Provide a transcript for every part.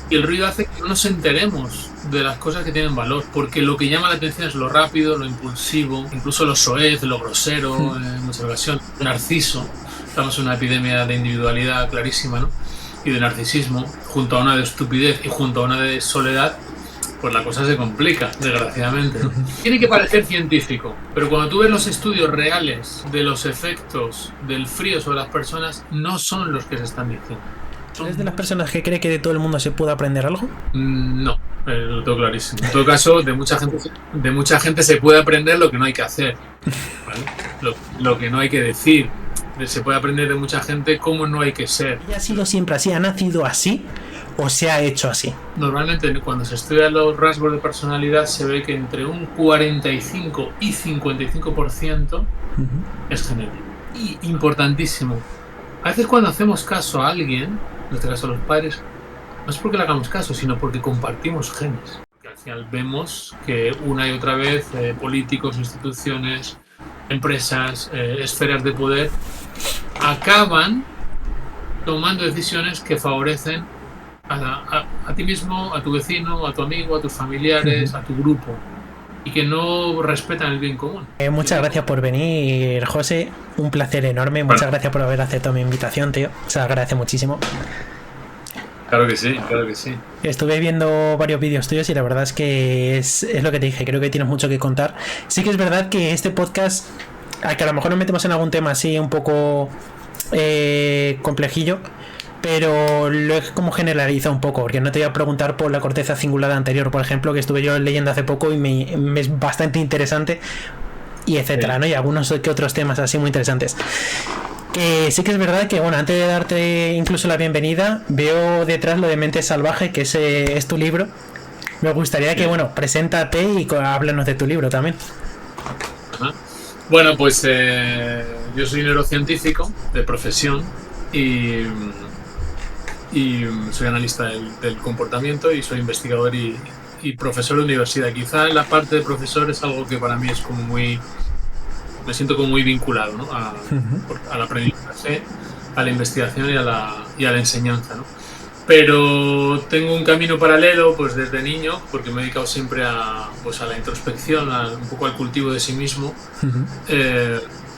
Y el ruido hace que no nos enteremos de las cosas que tienen valor, porque lo que llama la atención es lo rápido, lo impulsivo, incluso lo soez, lo grosero, en muchas ocasiones. Narciso, estamos en una epidemia de individualidad clarísima, ¿no? Y de narcisismo, junto a una de estupidez y junto a una de soledad, pues la cosa se complica, desgraciadamente, ¿no? Tiene que parecer científico, pero cuando tú ves los estudios reales de los efectos del frío sobre las personas, no son los que se están diciendo. ¿Eres de las personas que cree que de todo el mundo se puede aprender algo? No, lo tengo clarísimo. En todo caso, de mucha gente se puede aprender lo que no hay que hacer, ¿vale? Lo que no hay que decir. Se puede aprender de mucha gente cómo no hay que ser. ¿Ha sido siempre así? ¿Ha nacido así? ¿O se ha hecho así? Normalmente, cuando se estudian los rasgos de personalidad, se ve que entre un 45 y 55% es genético. Y importantísimo, a veces cuando hacemos caso a alguien, en este caso a los padres, no es porque le hagamos caso, sino porque compartimos genes. Porque al final vemos que una y otra vez políticos, instituciones, empresas, esferas de poder acaban tomando decisiones que favorecen a ti mismo, a tu vecino, a tu amigo, a tus familiares, a tu grupo, y que no respetan el bien común. Muchas gracias por venir, José. Un placer enorme. Muchas gracias por haber aceptado mi invitación, tío. Se agradece muchísimo. Claro que sí, claro que sí. Estuve viendo varios vídeos tuyos y la verdad es que es lo que te dije. Creo que tienes mucho que contar. Sí que es verdad que este podcast, a que a lo mejor nos metemos en algún tema así un poco complejillo, pero lo he como generalizado un poco, porque no te voy a preguntar por la corteza cingulada anterior, por ejemplo, que estuve yo leyendo hace poco y me es bastante interesante, y etcétera, sí, ¿no? Y algunos que otros temas así muy interesantes. Que sí que es verdad que, bueno, antes de darte incluso la bienvenida, veo detrás lo de Mente Salvaje, que es tu libro. Me gustaría que, bueno, preséntate y háblanos de tu libro también. Ajá. Bueno, pues yo soy neurocientífico de profesión y soy analista del comportamiento y soy investigador y profesor de universidad. Quizá la parte de profesor es algo que para mí es como muy... Me siento como muy vinculado, ¿no? Al aprendizaje, a la investigación y a la enseñanza, ¿no? Pero tengo un camino paralelo pues desde niño, porque me he dedicado siempre a la introspección, un poco al cultivo de sí mismo,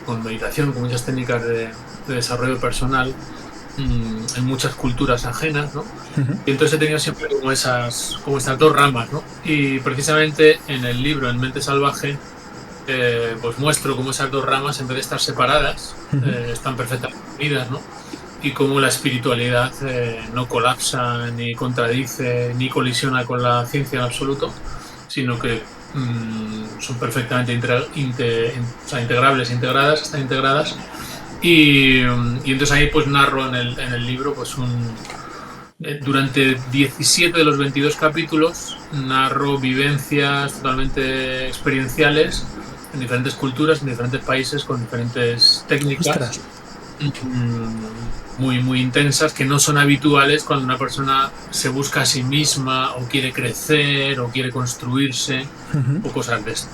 con meditación, con muchas técnicas de desarrollo personal, en muchas culturas ajenas, ¿no? Y entonces he tenido siempre como estas dos ramas, ¿no? Y precisamente en el libro, en Mente Salvaje, pues muestro cómo esas dos ramas, en vez de estar separadas, están perfectamente unidas, ¿no? Y cómo la espiritualidad no colapsa, ni contradice, ni colisiona con la ciencia en absoluto, sino que son perfectamente integrables, están integradas. Y entonces ahí pues narro en el libro pues durante 17 de los 22 capítulos narro vivencias totalmente experienciales en diferentes culturas, en diferentes países, con diferentes técnicas muy, muy intensas, que no son habituales cuando una persona se busca a sí misma o quiere crecer o quiere construirse o cosas de esto.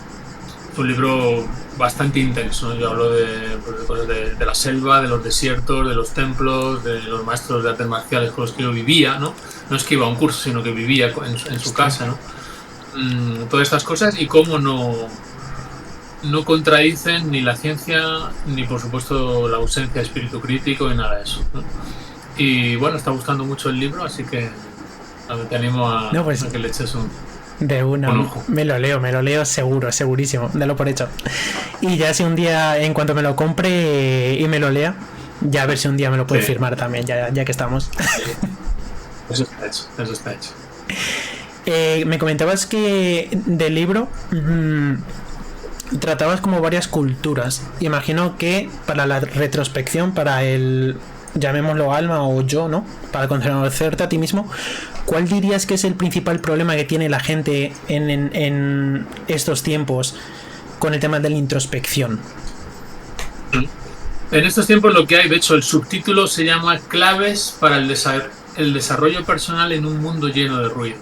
Es un libro bastante intenso, ¿no? Yo hablo de la selva, de los desiertos, de los templos, de los maestros de artes marciales con los que yo vivía, ¿no? No es que iba a un curso, sino que vivía en su casa, ¿no? Todas estas cosas y cómo no contradicen ni la ciencia ni por supuesto la ausencia de espíritu crítico ni nada de eso, ¿no? Y bueno, está gustando mucho el libro, así que te animo a que le eches un ojo. Me lo leo seguro, segurísimo, dalo por hecho. Y ya si un día, en cuanto me lo compre y me lo lea, ya a ver si un día me lo puede firmar también, ya que estamos. Eso está hecho. Me comentabas que del libro tratabas como varias culturas. Imagino que para la retrospección, para el, llamémoslo alma o yo, ¿no? Para conocerte a ti mismo, ¿cuál dirías que es el principal problema que tiene la gente en estos tiempos con el tema de la introspección? En estos tiempos lo que hay, de hecho el subtítulo se llama Claves para el desarrollo personal en un mundo lleno de ruido,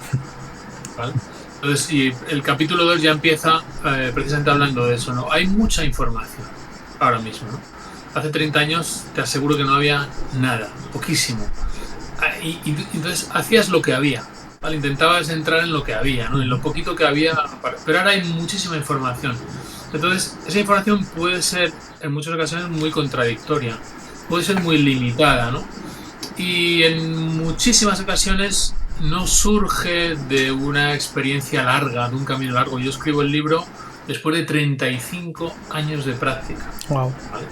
¿vale? Entonces, y el capítulo 2 ya empieza precisamente hablando de eso, ¿no? Hay mucha información ahora mismo, ¿no? Hace 30 años te aseguro que no había nada, poquísimo. Y entonces hacías lo que había. ¿vale? Intentabas entrar en lo que había, ¿no? En lo poquito que había, pero ahora hay muchísima información. Entonces, esa información puede ser, en muchas ocasiones, muy contradictoria, puede ser muy limitada, ¿no? Y en muchísimas ocasiones no surge de una experiencia larga, de un camino largo. Yo escribo el libro después de 35 años de práctica. Wow. ¿Vale?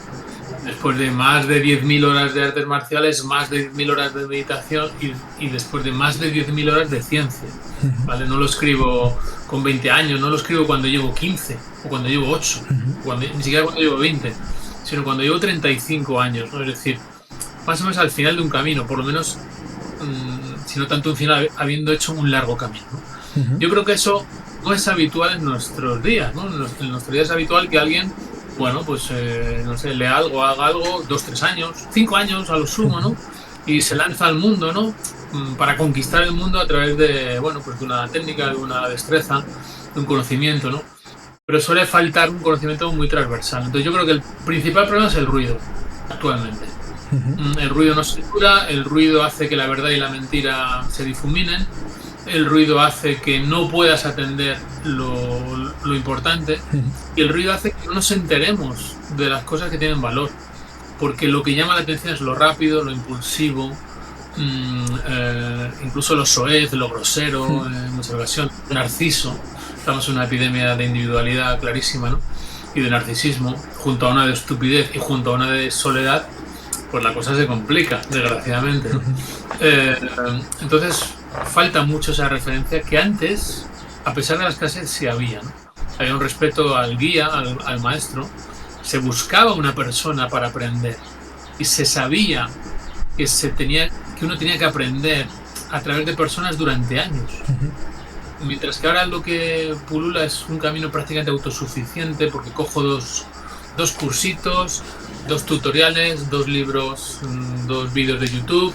Después de más de 10.000 horas de artes marciales, más de 10.000 horas de meditación y después de más de 10.000 horas de ciencia. ¿Vale? No lo escribo con 20 años, no lo escribo cuando llevo 15 o cuando llevo 8, ni siquiera cuando llevo 20, sino cuando llevo 35 años, ¿no? Es decir, más o menos al final de un camino, por lo menos, si no tanto un final, habiendo hecho un largo camino, ¿no? Yo creo que eso no es habitual en nuestros días, ¿no? En nuestros días es habitual que alguien, bueno, pues, no sé, lea algo, haga algo, 2, 3 años, 5 años a lo sumo, ¿no? Y se lanza al mundo, ¿no? Para conquistar el mundo a través de, bueno, pues de una técnica, de una destreza, de un conocimiento, ¿no? Pero suele faltar un conocimiento muy transversal. Entonces yo creo que el principal problema es el ruido, actualmente. El ruido no se cura, el ruido hace que la verdad y la mentira se difuminen, el ruido hace que no puedas atender lo importante, y el ruido hace que no nos enteremos de las cosas que tienen valor, porque lo que llama la atención es lo rápido, lo impulsivo, incluso lo soez, lo grosero, en muchas ocasiones, narciso. Estamos en una epidemia de individualidad clarísima, ¿no? Y de narcisismo, junto a una de estupidez y junto a una de soledad, pues la cosa se complica, desgraciadamente, ¿no? Entonces, falta mucho esa referencia que antes, a pesar de las clases, sí había, ¿no? Había un respeto al guía, al maestro, se buscaba una persona para aprender y se sabía que uno tenía que aprender a través de personas durante años. Mientras que ahora lo que pulula es un camino prácticamente autosuficiente, porque cojo dos cursitos, 2 tutoriales, 2 libros, 2 vídeos de YouTube,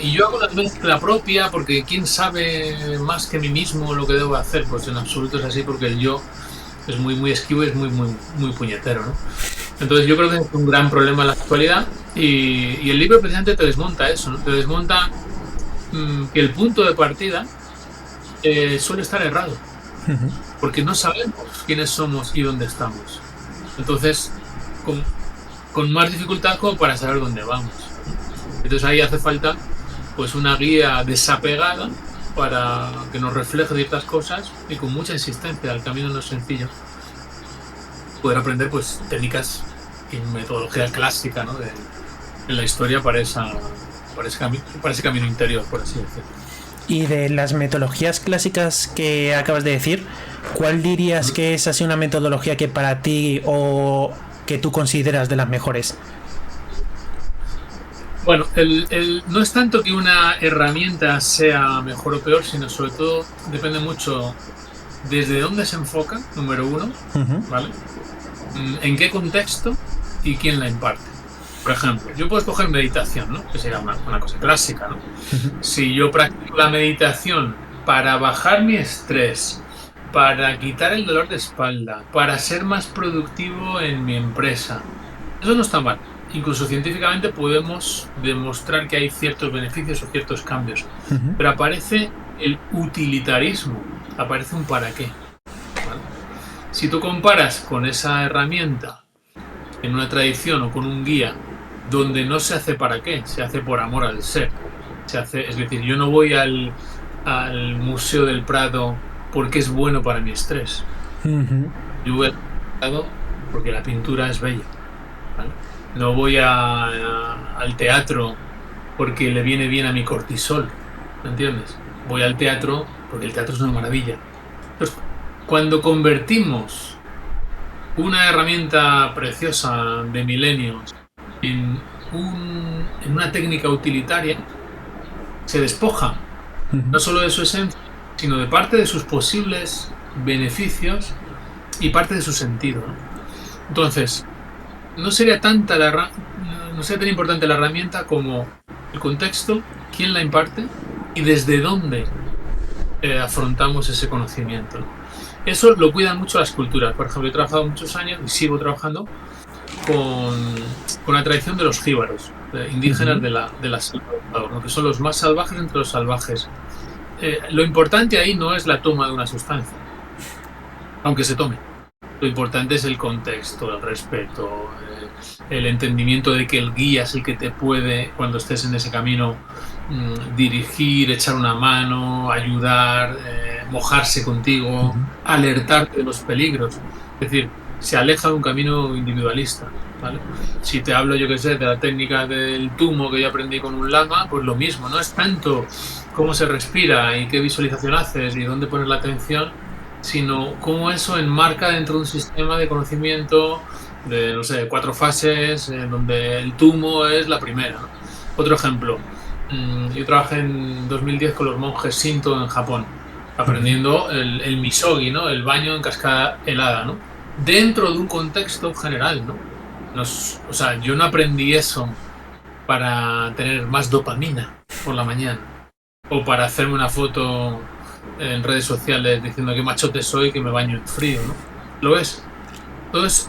y yo hago una mezcla propia porque quién sabe más que mí mismo lo que debo hacer. Pues en absoluto es así, porque el yo es muy esquivo y es muy puñetero, ¿no? Entonces yo creo que es un gran problema en la actualidad, y el libro precisamente te desmonta eso, ¿no? Te desmonta que el punto de partida suele estar errado, porque no sabemos quiénes somos y dónde estamos. Entonces, con más dificultad como para saber dónde vamos. Entonces ahí hace falta, pues, una guía desapegada para que nos refleje ciertas cosas, y con mucha insistencia. El camino no es sencillo. Poder aprender, pues, técnicas y metodología clásica, ¿no? En la historia para ese camino interior, por así decirlo. Y de las metodologías clásicas que acabas de decir, ¿cuál dirías que es así una metodología que para ti o que tú consideras de las mejores? Bueno, no es tanto que una herramienta sea mejor o peor, sino sobre todo depende mucho desde dónde se enfoca, número uno, ¿vale? En qué contexto y quién la imparte. Por ejemplo, yo puedo escoger meditación, ¿no? Que sería una cosa clásica, ¿no? Si yo practico la meditación para bajar mi estrés, para quitar el dolor de espalda, para ser más productivo en mi empresa, eso no está mal. Incluso científicamente podemos demostrar que hay ciertos beneficios o ciertos cambios. Pero aparece el utilitarismo, aparece un para qué, ¿vale? Si tú comparas con esa herramienta en una tradición o con un guía donde no se hace para qué, se hace por amor al ser. Es decir, yo no voy al Museo del Prado porque es bueno para mi estrés. Yo voy al Prado porque la pintura es bella, ¿vale? No voy al teatro porque le viene bien a mi cortisol, ¿me entiendes? Voy al teatro porque el teatro es una maravilla. Entonces, cuando convertimos una herramienta preciosa de milenios en una técnica utilitaria, se despoja no solo de su esencia, sino de parte de sus posibles beneficios y parte de su sentido, ¿no? Entonces, no sería tan importante la herramienta como el contexto, quién la imparte y desde dónde afrontamos ese conocimiento, ¿no? Eso lo cuidan mucho las culturas. Por ejemplo, he trabajado muchos años y sigo trabajando con la tradición de los jíbaros, indígenas de la selva, ¿no? Que son los más salvajes entre los salvajes. lo importante ahí no es la toma de una sustancia, aunque se tome. Lo importante es el contexto, el respeto, el entendimiento de que el guía es el que te puede, cuando estés en ese camino, dirigir, echar una mano, ayudar, mojarse contigo, alertarte de los peligros. Es decir, se aleja de un camino individualista, ¿vale? Si te hablo, yo qué sé, de la técnica del tumo que yo aprendí con un lama, pues lo mismo, no es tanto cómo se respira y qué visualización haces y dónde pones la atención, sino cómo eso enmarca dentro de un sistema de conocimiento de, no sé, 4 fases, donde el tumo es la primera, ¿no? Otro ejemplo, yo trabajé en 2010 con los monjes Shinto en Japón, aprendiendo el misogi, ¿no? El baño en cascada helada, ¿no? Dentro de un contexto general, ¿no? O sea, yo no aprendí eso para tener más dopamina por la mañana o para hacerme una foto en redes sociales diciendo que machote soy, que me baño en frío, ¿no? ¿Lo ves?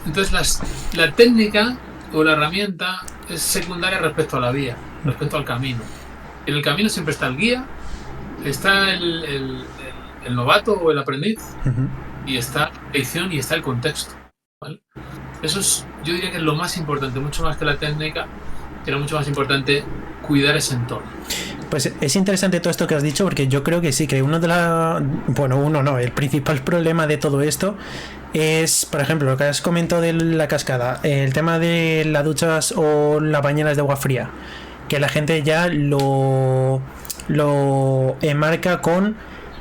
Entonces la técnica o la herramienta es secundaria respecto a la vía, respecto al camino. En el camino siempre está el guía, está el novato o el aprendiz, y está la edición y está el contexto, ¿vale? Eso es, yo diría que es lo más importante, mucho más que la técnica, era mucho más importante cuidar ese entorno. Pues es interesante todo esto que has dicho, porque yo creo que sí, que el principal problema de todo esto es, por ejemplo, lo que has comentado de la cascada, el tema de las duchas o las bañeras de agua fría, que la gente ya lo enmarca con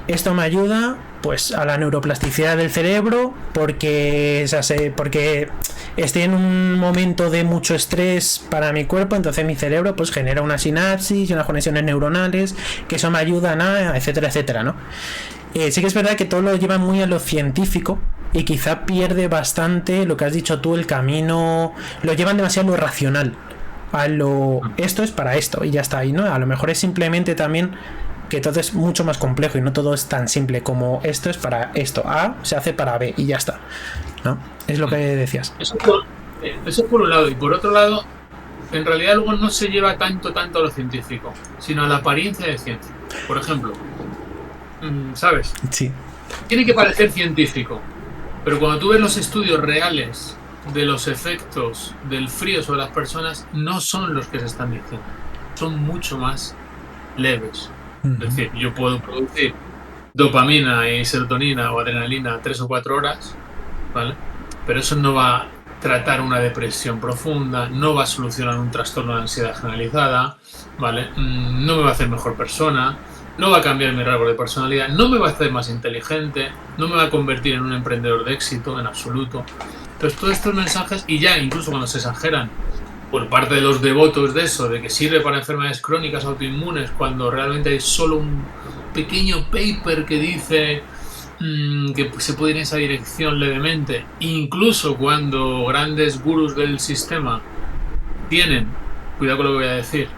esto me ayuda pues a la neuroplasticidad del cerebro porque estoy en un momento de mucho estrés para mi cuerpo, entonces mi cerebro pues genera una sinapsis y unas conexiones neuronales que eso me ayudan a etcétera, etcétera, ¿no? Sí que es verdad que todo lo lleva muy a lo científico y quizá pierde bastante lo que has dicho tú, el camino, lo llevan demasiado a lo racional, esto es para esto y ya está ahí, ¿no? A lo mejor es simplemente también que todo es mucho más complejo y no todo es tan simple como esto es para esto, A se hace para B y ya está, ¿no? Es lo que decías. Eso por un lado, y por otro lado, en realidad luego no se lleva tanto a lo científico, sino a la apariencia de ciencia. Por ejemplo, ¿sabes? Sí. Tiene que parecer científico, pero cuando tú ves los estudios reales de los efectos del frío sobre las personas, no son los que se están diciendo, son mucho más leves. Es decir, yo puedo producir dopamina y serotonina o adrenalina 3 o 4 horas, ¿vale? Pero eso no va a tratar una depresión profunda, no va a solucionar un trastorno de ansiedad generalizada, ¿vale? No me va a hacer mejor persona, no va a cambiar mi rasgo de personalidad, no me va a hacer más inteligente, no me va a convertir en un emprendedor de éxito en absoluto. Entonces todos estos mensajes, y ya incluso cuando se exageran por parte de los devotos de eso, de que sirve para enfermedades crónicas autoinmunes, cuando realmente hay solo un pequeño paper que dice que se puede ir en esa dirección levemente, incluso cuando grandes gurús del sistema tienen, cuidado con lo que voy a decir,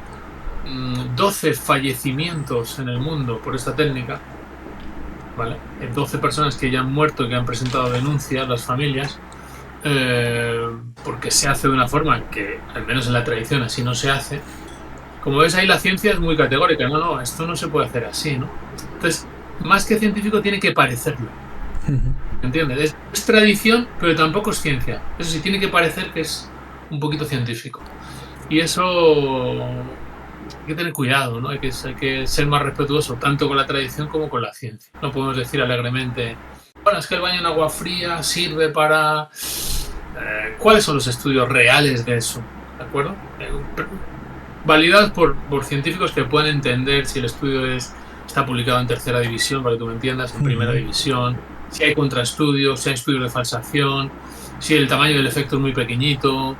12 fallecimientos en el mundo por esta técnica, ¿vale? 12 personas que ya han muerto y que han presentado denuncias, las familias, porque se hace de una forma que, al menos en la tradición, así no se hace. Como ves, ahí la ciencia es muy categórica. No, esto no se puede hacer así, ¿no? Entonces, más que científico, tiene que parecerlo. ¿Entiendes? Es tradición, pero tampoco es ciencia. Eso sí, tiene que parecer que es un poquito científico. Y eso hay que tener cuidado, ¿no? Hay que ser más respetuoso, tanto con la tradición como con la ciencia. No podemos decir alegremente, bueno, es que el baño en agua fría sirve para... ¿Cuáles son los estudios reales de eso? ¿De acuerdo? Validados por científicos que pueden entender si el estudio está publicado en tercera división, para que tú me entiendas, en primera división, si hay contraestudios, si hay estudios de falsación, si el tamaño del efecto es muy pequeñito.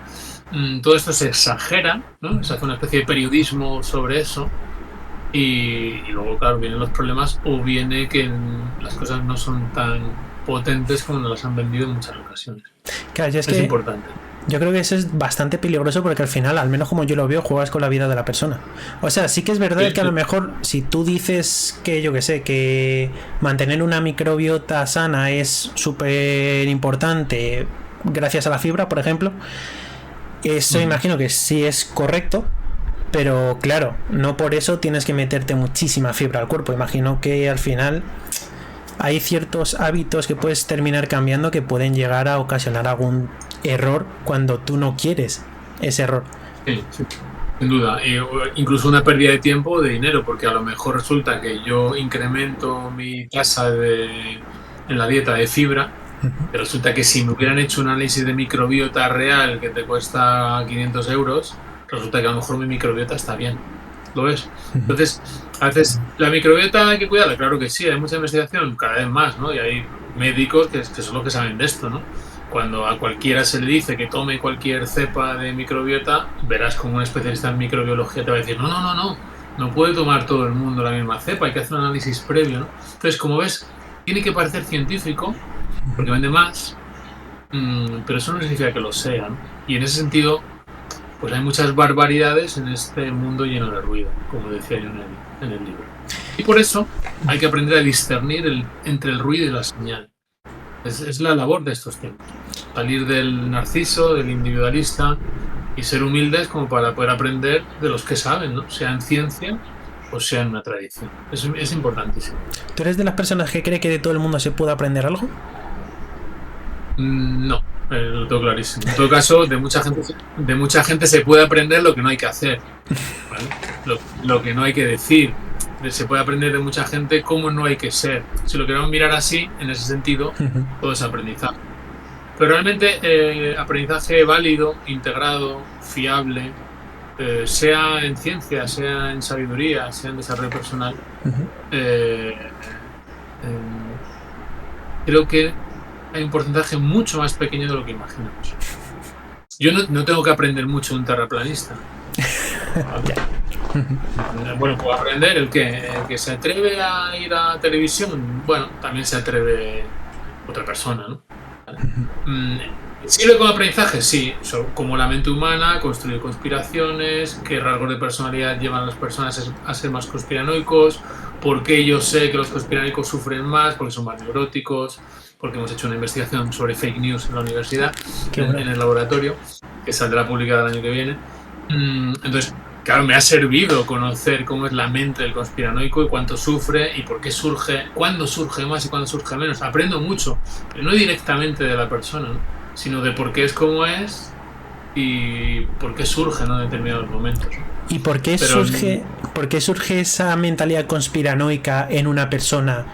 Todo esto se exagera, ¿no? Se hace una especie de periodismo sobre eso. Y luego, claro, vienen los problemas o viene que las cosas no son tan potentes como nos las han vendido en muchas ocasiones. Claro, es importante. Yo creo que eso es bastante peligroso porque al final, al menos como yo lo veo, juegas con la vida de la persona. O sea, sí que es verdad que a lo mejor si tú dices que, yo que sé, que mantener una microbiota sana es súper importante gracias a la fibra, por ejemplo, eso imagino que sí es correcto. Pero claro, no por eso tienes que meterte muchísima fibra al cuerpo. Imagino que al final hay ciertos hábitos que puedes terminar cambiando que pueden llegar a ocasionar algún error cuando tú no quieres ese error. Sí, sí, sin duda. Incluso una pérdida de tiempo o de dinero, porque a lo mejor resulta que yo incremento mi tasa en la dieta de fibra, pero resulta que si me hubieran hecho un análisis de microbiota real que te cuesta 500 euros, resulta que a lo mejor mi microbiota está bien. ¿Lo ves? Entonces, a veces la microbiota hay que cuidarla, claro que sí, hay mucha investigación, cada vez más, ¿no? Y hay médicos que son los que saben de esto, ¿no? Cuando a cualquiera se le dice que tome cualquier cepa de microbiota, verás como un especialista en microbiología te va a decir, no puede tomar todo el mundo la misma cepa, hay que hacer un análisis previo, ¿no? Entonces, como ves, tiene que parecer científico, porque vende más, pero eso no significa que lo sea, ¿no? Y en ese sentido, pues hay muchas barbaridades en este mundo lleno de ruido, como decía yo en el libro. Y por eso hay que aprender a discernir entre el ruido y la señal. Es la labor de estos tiempos. Salir del narciso, del individualista y ser humildes como para poder aprender de los que saben, ¿no? Sea en ciencia o sea en una tradición. Es importantísimo. ¿Tú eres de las personas que cree que de todo el mundo se puede aprender algo? No, lo tengo clarísimo. En todo caso, de mucha gente se puede aprender lo que no hay que hacer, ¿vale? Lo que no hay que decir. Se puede aprender de mucha gente cómo no hay que ser. Si lo queremos mirar así, en ese sentido, todo es aprendizaje. Pero realmente aprendizaje válido, integrado, fiable, sea en ciencia, sea en sabiduría, sea en desarrollo personal, creo que hay un porcentaje mucho más pequeño de lo que imaginamos. Yo no tengo que aprender mucho de un terraplanista. Bueno, puedo aprender el que se atreve a ir a televisión. Bueno, también se atreve otra persona, ¿no? ¿Sirve como aprendizaje? Sí, como la mente humana, construir conspiraciones, qué rasgos de personalidad llevan a las personas a ser más conspiranoicos, por qué yo sé que los conspiranoicos sufren más, porque son más neuróticos, porque hemos hecho una investigación sobre fake news en la universidad, en el laboratorio, que saldrá publicada el año que viene. Entonces, claro, me ha servido conocer cómo es la mente del conspiranoico y cuánto sufre y por qué surge, cuándo surge más y cuándo surge menos. Aprendo mucho, pero no directamente de la persona, ¿no? Sino de por qué es como es y por qué surge, ¿no? En determinados momentos. ¿Y por qué surge esa mentalidad conspiranoica en una persona?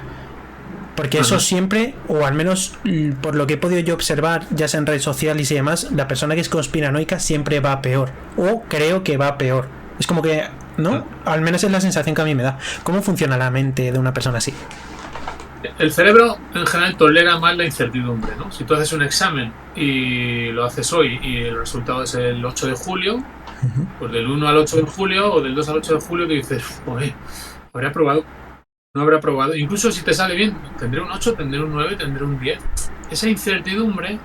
Porque eso siempre, o al menos por lo que he podido yo observar, ya sea en redes sociales y demás, la persona que es conspiranoica siempre va peor. O creo que va peor. Es como que, ¿no? Al menos es la sensación que a mí me da. ¿Cómo funciona la mente de una persona así? El cerebro en general tolera más la incertidumbre, ¿no? Si tú haces un examen y lo haces hoy y el resultado es el 8 de julio, pues del 1 al 8 de julio o del 2 al 8 de julio te dices, joder, ¿habré aprobado? No habrá probado. Incluso si te sale bien, tendré un 8, tendré un 9, tendré un 10. Esa incertidumbre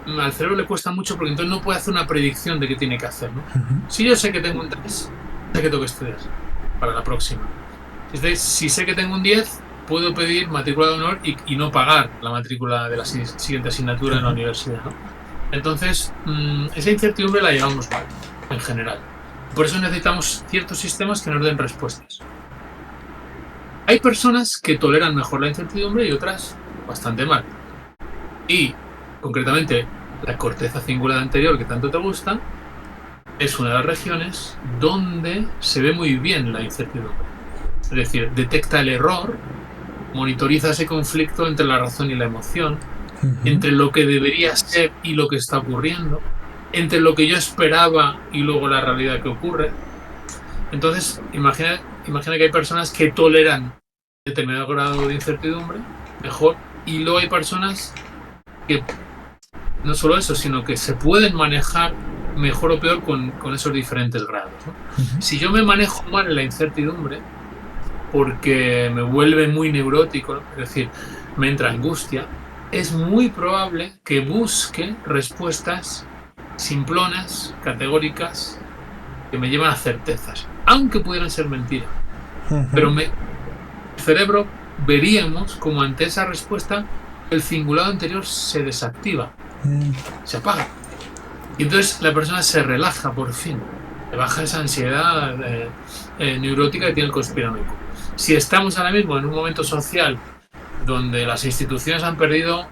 al cerebro le cuesta mucho porque entonces no puede hacer una predicción de qué tiene que hacer, ¿no? Si yo sé que tengo un 3, sé que tengo que estudiar para la próxima. Si sé que tengo un 10, puedo pedir matrícula de honor y no pagar la matrícula de la siguiente asignatura en la universidad, ¿no? Entonces, esa incertidumbre la llevamos mal, en general. Por eso necesitamos ciertos sistemas que nos den respuestas. Hay personas que toleran mejor la incertidumbre y otras bastante mal. Y, concretamente, la corteza cingulada anterior, que tanto te gusta, es una de las regiones donde se ve muy bien la incertidumbre. Es decir, detecta el error, monitoriza ese conflicto entre la razón y la emoción, entre lo que debería ser y lo que está ocurriendo, entre lo que yo esperaba y luego la realidad que ocurre. Entonces, imagina que hay personas que toleran determinado grado de incertidumbre mejor, y luego hay personas que no solo eso, sino que se pueden manejar mejor o peor con esos diferentes grados, ¿no? Si yo me manejo mal en la incertidumbre porque me vuelve muy neurótico, ¿no? Es decir, me entra angustia, es muy probable que busque respuestas simplonas, categóricas, que me llevan a certezas, aunque pudieran ser mentiras. Pero el cerebro veríamos como ante esa respuesta el cingulado anterior se desactiva, se apaga. Y entonces la persona se relaja por fin. te baja esa ansiedad neurótica que tiene el conspiranoico. Si estamos ahora mismo en un momento social donde las instituciones han perdido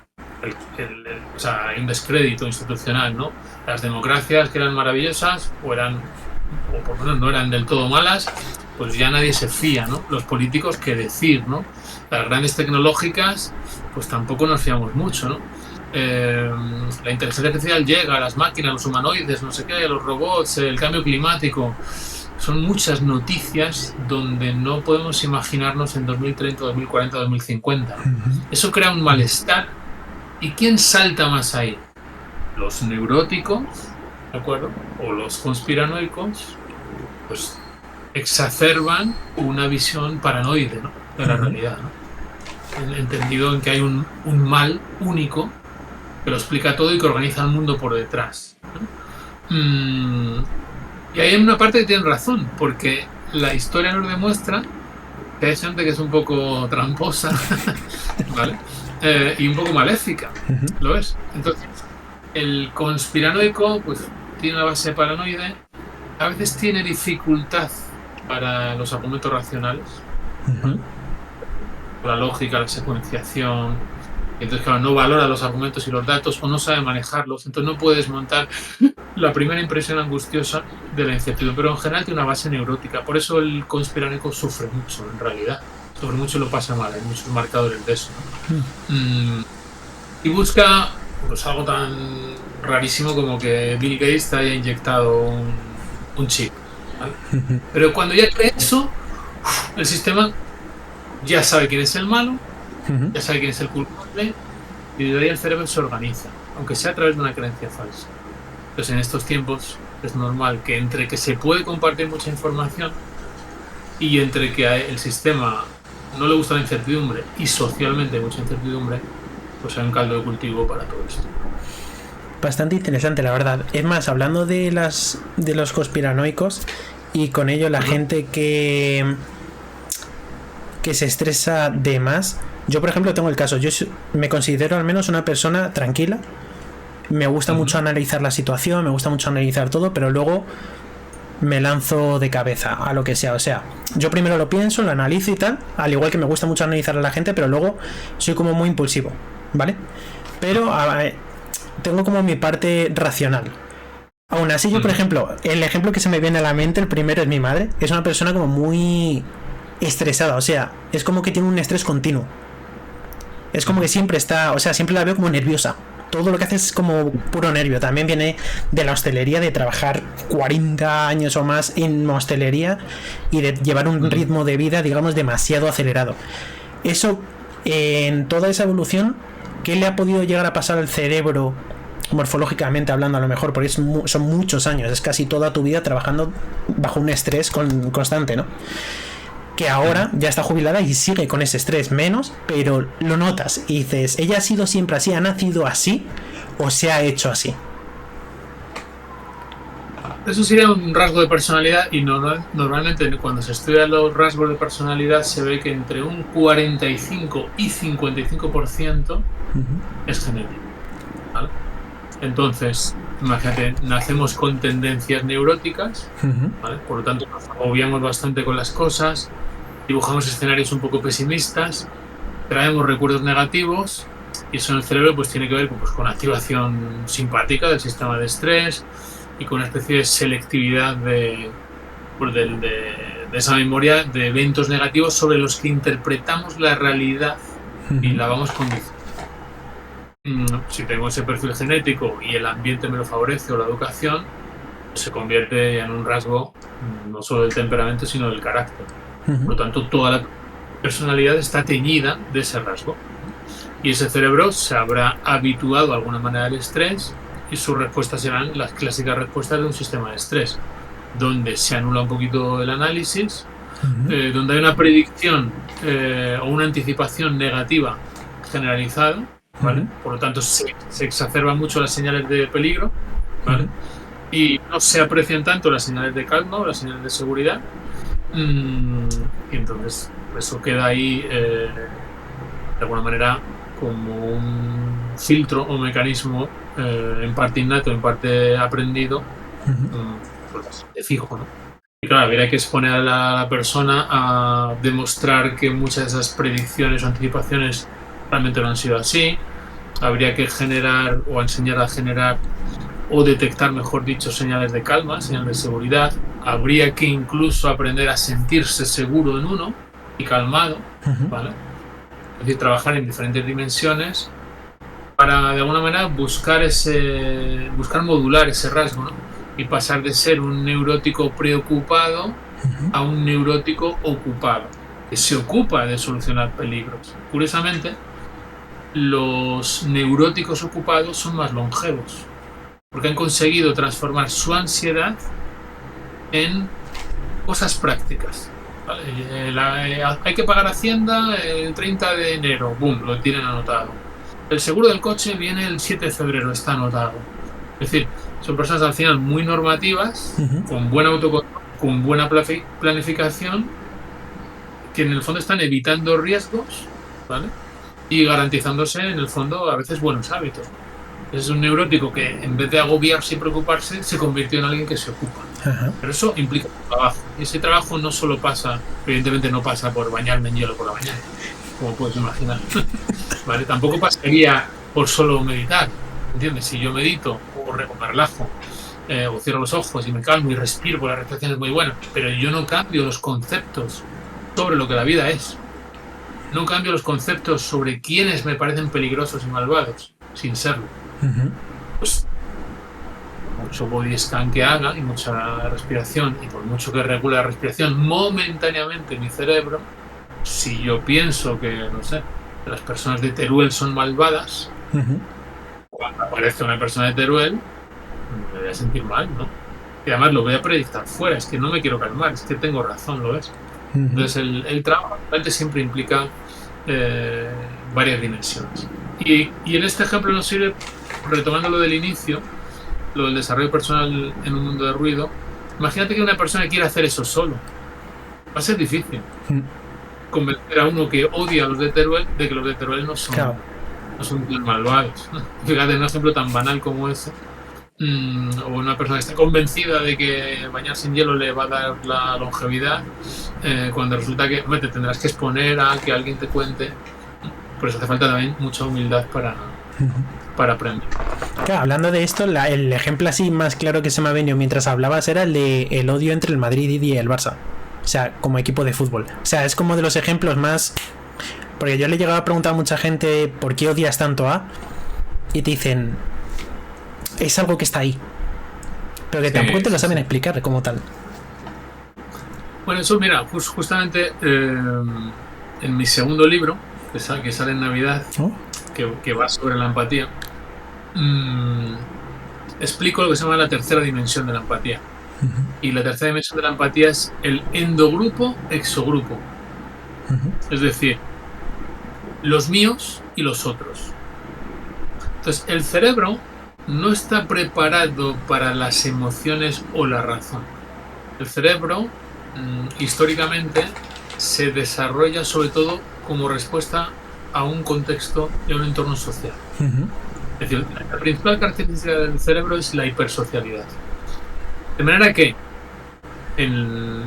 o sea, hay un descrédito institucional, ¿no? Las democracias que eran maravillosas o por lo menos no eran del todo malas, pues ya nadie se fía, ¿no? Los políticos, qué decir, ¿no? Las grandes tecnológicas, pues tampoco nos fiamos mucho, ¿no? La inteligencia artificial llega, las máquinas, los humanoides, no sé qué, los robots, el cambio climático. Son muchas noticias donde no podemos imaginarnos en 2030, 2040, 2050. Eso crea un malestar. ¿Y quién salta más ahí? Los neuróticos, ¿de acuerdo? O los conspiranoicos, pues exacerban una visión paranoide, ¿no? De la realidad, ¿no? Entendido en que hay un mal único que lo explica todo y que organiza el mundo por detrás, ¿no? Y hay una parte que tienen razón, porque la historia nos demuestra que hay gente que es un poco tramposa, ¿vale? Y un poco maléfica, ¿lo es? Entonces, el conspiranoico pues tiene una base paranoide, a veces tiene dificultad para los argumentos racionales, ¿vale? La lógica, la secuenciación. Entonces, claro, no valora los argumentos y los datos o no sabe manejarlos. Entonces no puedes montar la primera impresión angustiosa de la incertidumbre. Pero en general tiene una base neurótica. Por eso el conspiranoico sufre mucho, en realidad. Sufre mucho y lo pasa mal. Hay muchos marcadores de eso, ¿no? Y busca pues algo tan rarísimo como que Bill Gates te haya inyectado un chip, ¿vale? Pero cuando ya cree eso, el sistema ya sabe quién es el malo, ya sabe quién es el culpable, y desde ahí el cerebro se organiza, aunque sea a través de una creencia falsa. Entonces en estos tiempos es normal que entre que se puede compartir mucha información y entre que el sistema no le gusta la incertidumbre y socialmente hay mucha incertidumbre, pues hay un caldo de cultivo para todo esto. Bastante interesante, la verdad. Es más, hablando de los conspiranoicos y con ello la gente que se estresa de más. Yo, por ejemplo, tengo el caso. Yo me considero al menos una persona tranquila. Me gusta mucho analizar la situación, me gusta mucho analizar todo, pero luego me lanzo de cabeza a lo que sea. O sea, yo primero lo pienso, lo analizo y tal, al igual que me gusta mucho analizar a la gente, pero luego soy como muy impulsivo, ¿vale? Pero tengo como mi parte racional. Aún así, yo, por ejemplo, el ejemplo que se me viene a la mente, el primero es mi madre. Es una persona como muy estresada, o sea, es como que tiene un estrés continuo. Es como que siempre está, o sea, siempre la veo como nerviosa. Todo lo que hace es como puro nervio. También viene de la hostelería, de trabajar 40 años o más en hostelería y de llevar un ritmo de vida, digamos, demasiado acelerado. Eso, en toda esa evolución, ¿qué le ha podido llegar a pasar al cerebro, morfológicamente hablando, a lo mejor? Porque son muchos años, es casi toda tu vida trabajando bajo un estrés constante, ¿no? Que ahora ya está jubilada y sigue con ese estrés menos, pero lo notas y dices, ¿ella ha sido siempre así, ha nacido así o se ha hecho así? Eso sería un rasgo de personalidad y normalmente cuando se estudian los rasgos de personalidad se ve que entre un 45 y 55% es genético, ¿vale? Entonces, imagínate, nacemos con tendencias neuróticas, ¿vale? Por lo tanto nos agobiamos bastante con las cosas, dibujamos escenarios un poco pesimistas, traemos recuerdos negativos y eso en el cerebro pues tiene que ver pues, con activación simpática del sistema de estrés y con una especie de selectividad de esa memoria de eventos negativos sobre los que interpretamos la realidad y la vamos condicionando. Si tengo ese perfil genético y el ambiente me lo favorece o la educación, pues se convierte en un rasgo no solo del temperamento sino del carácter. Por lo tanto, toda la personalidad está teñida de ese rasgo. Y ese cerebro se habrá habituado de alguna manera al estrés y sus respuestas serán las clásicas respuestas de un sistema de estrés, donde se anula un poquito el análisis, donde hay una predicción o una anticipación negativa generalizada, ¿vale? Por lo tanto, se exacerban mucho las señales de peligro, ¿vale? Y no se aprecian tanto las señales de calma o las señales de seguridad. Y entonces eso queda ahí de alguna manera como un filtro o mecanismo en parte innato, en parte aprendido, de fijo, ¿no? Y claro, habría que exponer a la persona a demostrar que muchas de esas predicciones o anticipaciones realmente no han sido así. Habría que generar o enseñar a generar o detectar, mejor dicho, señales de calma, señales de seguridad. Habría que incluso aprender a sentirse seguro en uno y calmado, ¿vale? Es decir, trabajar en diferentes dimensiones para, de alguna manera, buscar modular ese rasgo, ¿no? Y pasar de ser un neurótico preocupado a un neurótico ocupado, que se ocupa de solucionar peligros. Curiosamente, los neuróticos ocupados son más longevos, porque han conseguido transformar su ansiedad en cosas prácticas. ¿Vale? Hay que pagar Hacienda el 30 de enero, ¡boom!, lo tienen anotado. El seguro del coche viene el 7 de febrero, está anotado. Es decir, son personas al final muy normativas, con buen autocontrol, con buena planificación, que en el fondo están evitando riesgos, ¿vale? Y garantizándose en el fondo a veces buenos hábitos. Es un neurótico que en vez de agobiarse y preocuparse se convirtió en alguien que se ocupa. Pero eso implica trabajo. Y ese trabajo no solo pasa, evidentemente no pasa por bañarme en hielo por la mañana, como puedes imaginar. ¿Vale? Tampoco pasaría por solo meditar, ¿entiendes? Si yo medito o me relajo, o cierro los ojos y me calmo y respiro, porque la respiración es muy buena, pero yo no cambio los conceptos sobre lo que la vida es. No cambio los conceptos sobre quiénes me parecen peligrosos y malvados, sin serlo. Pues mucho body scan que haga y mucha respiración, y por mucho que regule la respiración momentáneamente mi cerebro, si yo pienso que, no sé, las personas de Teruel son malvadas, cuando aparece una persona de Teruel me voy a sentir mal, ¿no? Y además lo voy a proyectar fuera, es que no me quiero calmar, es que tengo razón, lo es. Entonces el trabajo siempre implica varias dimensiones. Y en este ejemplo nos sirve, retomando lo del inicio, lo del desarrollo personal en un mundo de ruido. Imagínate que una persona quiere hacer eso solo. Va a ser difícil convencer a uno que odia a los de Teruel de que los de Teruel no son malvados. Fíjate, en un ejemplo tan banal como ese. O una persona que está convencida de que bañarse en hielo le va a dar la longevidad, cuando resulta que te tendrás que exponer a que alguien te cuente. Por eso hace falta también mucha humildad para aprender. Claro, hablando de esto, el ejemplo así más claro que se me ha venido mientras hablabas era el odio entre el Madrid y el Barça. O sea, como equipo de fútbol. O sea, es como de los ejemplos más... Porque yo le he llegado a preguntar a mucha gente ¿por qué odias tanto a? Y te dicen... Es algo que está ahí. Pero que tampoco te lo saben explicar como tal. Bueno, eso, mira, justamente en mi segundo libro, que sale en Navidad, que va sobre la empatía, explico lo que se llama la tercera dimensión de la empatía. Y la tercera dimensión de la empatía es el endogrupo-exogrupo. Es decir, los míos y los otros. Entonces, el cerebro no está preparado para las emociones o la razón. El cerebro, históricamente, se desarrolla sobre todo como respuesta a un contexto y a un entorno social. Es decir, la principal característica del cerebro es la hipersocialidad. De manera que en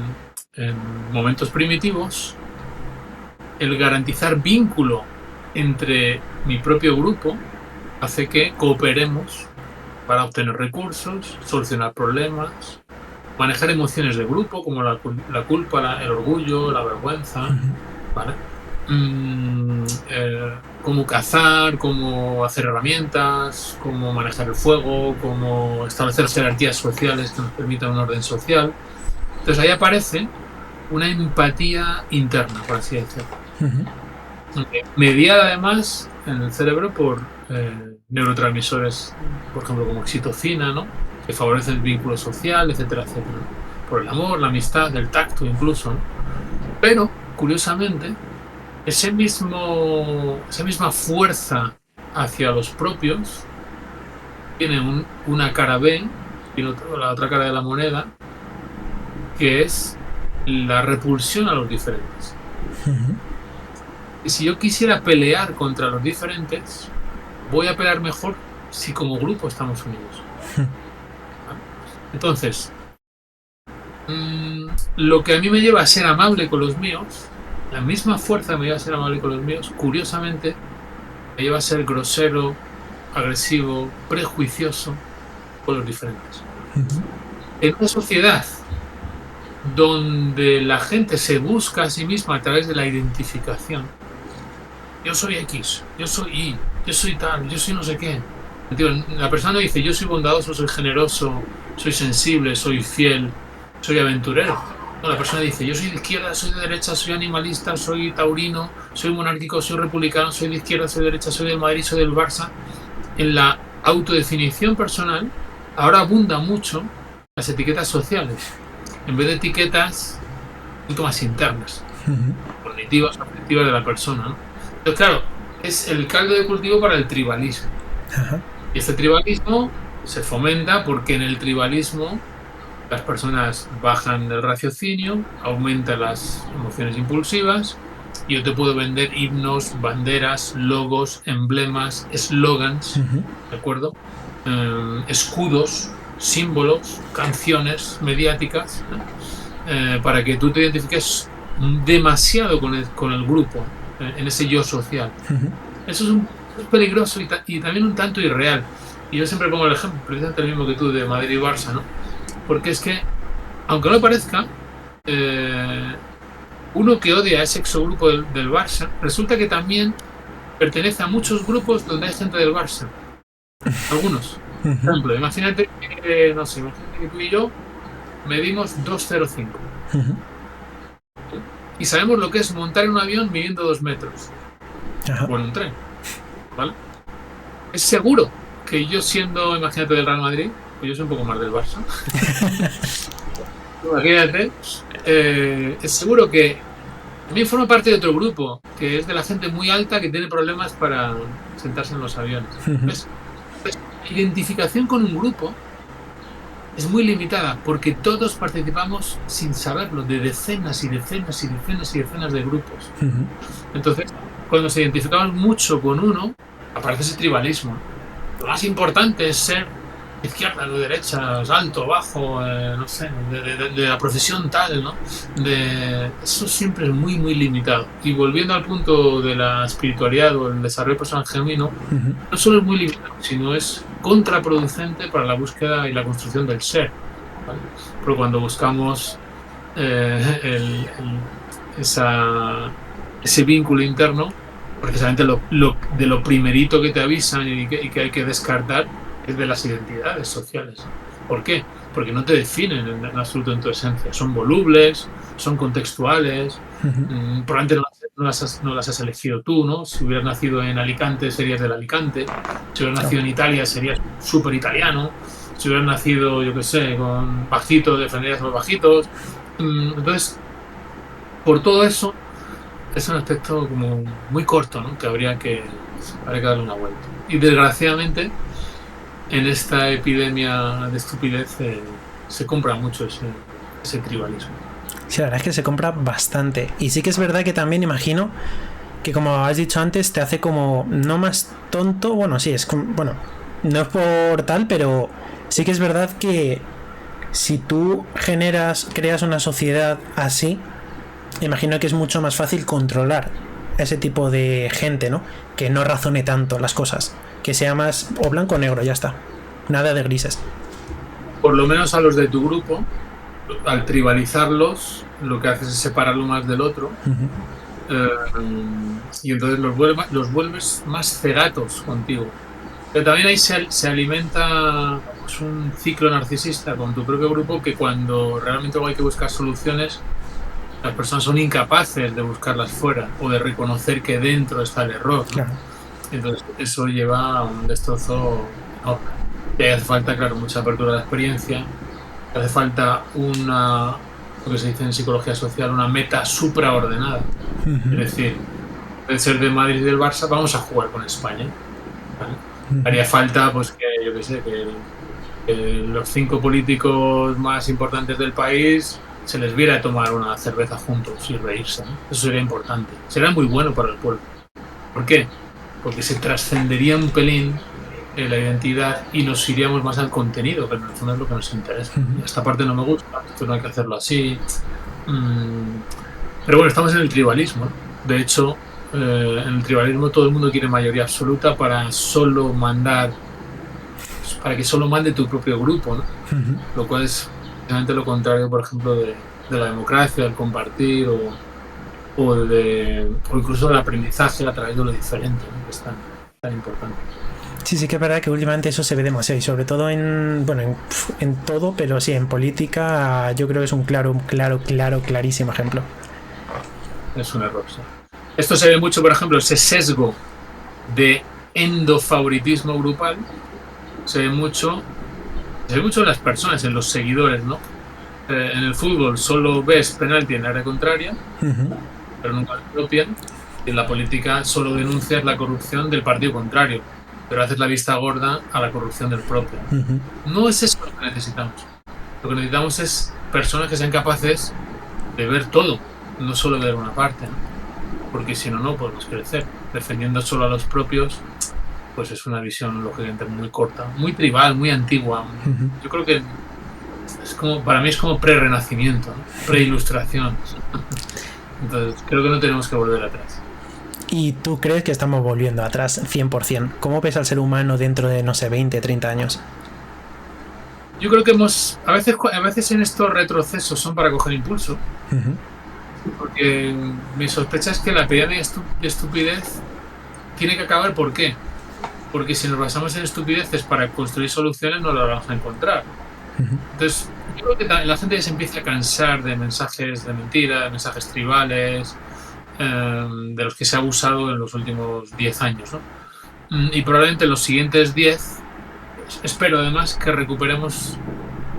momentos primitivos, el garantizar vínculo entre mi propio grupo hace que cooperemos para obtener recursos, solucionar problemas, manejar emociones de grupo como la culpa, el orgullo, la vergüenza, ¿vale? Cómo cazar, cómo hacer herramientas, cómo manejar el fuego, cómo establecer jerarquías sociales que nos permitan un orden social. Entonces ahí aparece una empatía interna, por así decirlo. Mediada además en el cerebro por neurotransmisores, por ejemplo, como oxitocina, ¿no?, que favorecen el vínculo social, etcétera, etcétera. Por el amor, la amistad, el tacto incluso, ¿no? Pero, curiosamente, esa misma fuerza hacia los propios tiene una cara B y la otra cara de la moneda, que es la repulsión a los diferentes. Y si yo quisiera pelear contra los diferentes, voy a pelear mejor si como grupo estamos unidos. Entonces, lo que a mí me lleva a ser amable con los míos, la misma fuerza me lleva a ser amable con los míos, curiosamente, me lleva a ser grosero, agresivo, prejuicioso con los diferentes. En una sociedad donde la gente se busca a sí misma a través de la identificación, yo soy X, yo soy Y, yo soy tal, yo soy no sé qué. La persona no dice yo soy bondadoso, soy generoso, soy sensible, soy fiel, soy aventurero. No, la persona dice yo soy de izquierda, soy de derecha, soy animalista, soy taurino, soy monárquico, soy republicano, soy de izquierda, soy de derecha, soy del Madrid, soy del Barça. En la autodefinición personal ahora abunda mucho las etiquetas sociales, en vez de etiquetas un poquito más internas, cognitivas, afectivas de la persona, ¿no? Entonces, claro, es el caldo de cultivo para el tribalismo. Y este tribalismo se fomenta porque en el tribalismo las personas bajan el raciocinio, aumentan las emociones impulsivas, y yo te puedo vender himnos, banderas, logos, emblemas, eslogans, ¿de acuerdo? Escudos, símbolos, canciones mediáticas, ¿no? Para que tú te identifiques demasiado con el grupo, en ese yo social. Eso es peligroso y también un tanto irreal. Y yo siempre pongo el ejemplo, precisamente el mismo que tú, de Madrid y Barça, ¿no? Porque es que, aunque no lo parezca, uno que odia a ese exogrupo del Barça, resulta que también pertenece a muchos grupos donde hay gente del Barça. Algunos. Por ejemplo, imagínate que tú y yo medimos 2,05. Y sabemos lo que es montar en un avión midiendo 2 metros. O en un tren. ¿Vale? Es seguro que yo, siendo, imagínate, del Real Madrid, pues yo soy un poco más del Barça. Imagínate, es seguro que también forma parte de otro grupo, que es de la gente muy alta que tiene problemas para sentarse en los aviones. Pues, la identificación con un grupo es muy limitada, porque todos participamos sin saberlo, de decenas y decenas y decenas y decenas de grupos. Entonces, cuando se identificamos mucho con uno, aparece ese tribalismo. Lo más importante es ser de izquierda, de derecha, alto, bajo, no sé, de la profesión tal, ¿no? Eso siempre es muy, muy limitado. Y volviendo al punto de la espiritualidad o el desarrollo personal genuino, no solo es muy limitado, sino es contraproducente para la búsqueda y la construcción del ser, ¿vale? Porque cuando buscamos ese vínculo interno, precisamente de lo primerito que te avisan y que hay que descartar es de las identidades sociales. ¿Por qué? Porque no te definen en absoluto en tu esencia. Son volubles, son contextuales, probablemente no las has elegido tú, ¿no? Si hubieras nacido en Alicante, serías del Alicante. Si hubieras nacido en Italia, serías súper italiano. Si hubieras nacido, yo qué sé, con bajitos, defenderías a los bajitos. Entonces, por todo eso, es un aspecto como muy corto, ¿no? Que habría que darle una vuelta. Y desgraciadamente, en esta epidemia de estupidez se compra mucho ese tribalismo. Sí, la verdad es que se compra bastante. Y sí que es verdad que también imagino que, como has dicho antes, te hace como no más tonto. Bueno, sí, bueno, no es por tal, pero sí que es verdad que si tú creas una sociedad así, imagino que es mucho más fácil controlar ese tipo de gente, ¿no? Que no razone tanto las cosas, que sea más o blanco o negro, ya está, nada de grises. Por lo menos a los de tu grupo, al tribalizarlos, lo que haces es separarlo más del otro, y entonces los vuelves más cegatos contigo. Pero también ahí se alimenta, pues, un ciclo narcisista con tu propio grupo, que cuando realmente hay que buscar soluciones, las personas son incapaces de buscarlas fuera o de reconocer que dentro está el error, ¿no? Claro. Entonces eso lleva a un destrozo enorme. Y hace falta, claro, mucha apertura de la experiencia, hace falta lo que se dice en psicología social, una meta supraordenada. Es decir, de ser de Madrid y del Barça, vamos a jugar con España, ¿vale? Haría falta, pues, que yo qué sé, que los 5 políticos más importantes del país se les viera tomar una cerveza juntos y reírse, ¿no? Eso sería importante. Sería muy bueno para el pueblo. ¿Por qué? Porque se trascendería un pelín la identidad y nos iríamos más al contenido, que en el fondo es lo que nos interesa. Esta parte no me gusta, esto no hay que hacerlo así. Pero bueno, estamos en el tribalismo, ¿no? De hecho, en el tribalismo todo el mundo quiere mayoría absoluta para solo mandar, para que solo mande tu propio grupo, ¿no? Lo cual es precisamente lo contrario, por ejemplo, de la democracia, del compartir o incluso del aprendizaje a través de lo diferente, ¿no? Que es tan importante. Sí que es verdad que últimamente eso se ve demasiado y sobre todo en todo, pero sí, en política yo creo que es un clarísimo ejemplo. Es un error, sí. Esto se ve mucho, por ejemplo, ese sesgo de endofavoritismo grupal, se ve mucho en las personas, en los seguidores, ¿no? En el fútbol solo ves penalti en la área contraria, pero nunca lo copian. Y en la política solo denuncias la corrupción del partido contrario, pero haces la vista gorda a la corrupción del propio. No es eso lo que necesitamos. Lo que necesitamos es personas que sean capaces de ver todo, no solo ver una parte, ¿no? Porque si no podemos crecer. Defendiendo solo a los propios, pues es una visión lógicamente muy corta, muy tribal, muy antigua. Yo creo que para mí es como pre-renacimiento, ¿no? Pre-ilustración. Entonces creo que no tenemos que volver atrás. ¿Y tú crees que estamos volviendo atrás 100%? ¿Cómo ves al ser humano dentro de, no sé, 20, 30 años? Yo creo que a veces en estos retrocesos son para coger impulso. Porque mi sospecha es que la epidemia de estupidez tiene que acabar. ¿Por qué? Porque si nos basamos en estupideces para construir soluciones no las vamos a encontrar. Entonces yo creo que la gente ya se empieza a cansar de mensajes de mentira, de mensajes tribales, de los que se ha abusado en los últimos 10 años, ¿no? Y probablemente en los siguientes 10 espero además que recuperemos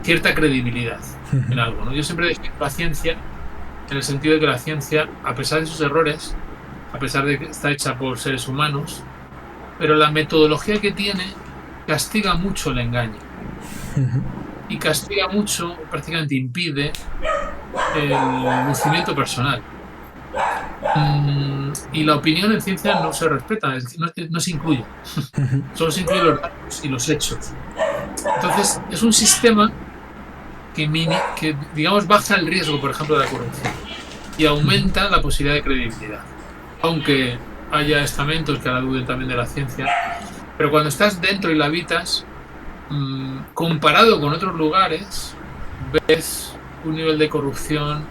cierta credibilidad en algo, ¿no? Yo siempre defiendo la ciencia en el sentido de que la ciencia, a pesar de sus errores, a pesar de que está hecha por seres humanos, pero la metodología que tiene castiga mucho el engaño. Y castiga mucho, prácticamente impide el lucimiento personal. Y la opinión en ciencia no se respeta, no se incluye. Solo se incluyen los datos y los hechos. Entonces, es un sistema que digamos, baja el riesgo, por ejemplo, de la corrupción y aumenta la posibilidad de credibilidad. Aunque haya estamentos que ahora duden también de la ciencia, pero cuando estás dentro y la habitas, comparado con otros lugares, ves un nivel de corrupción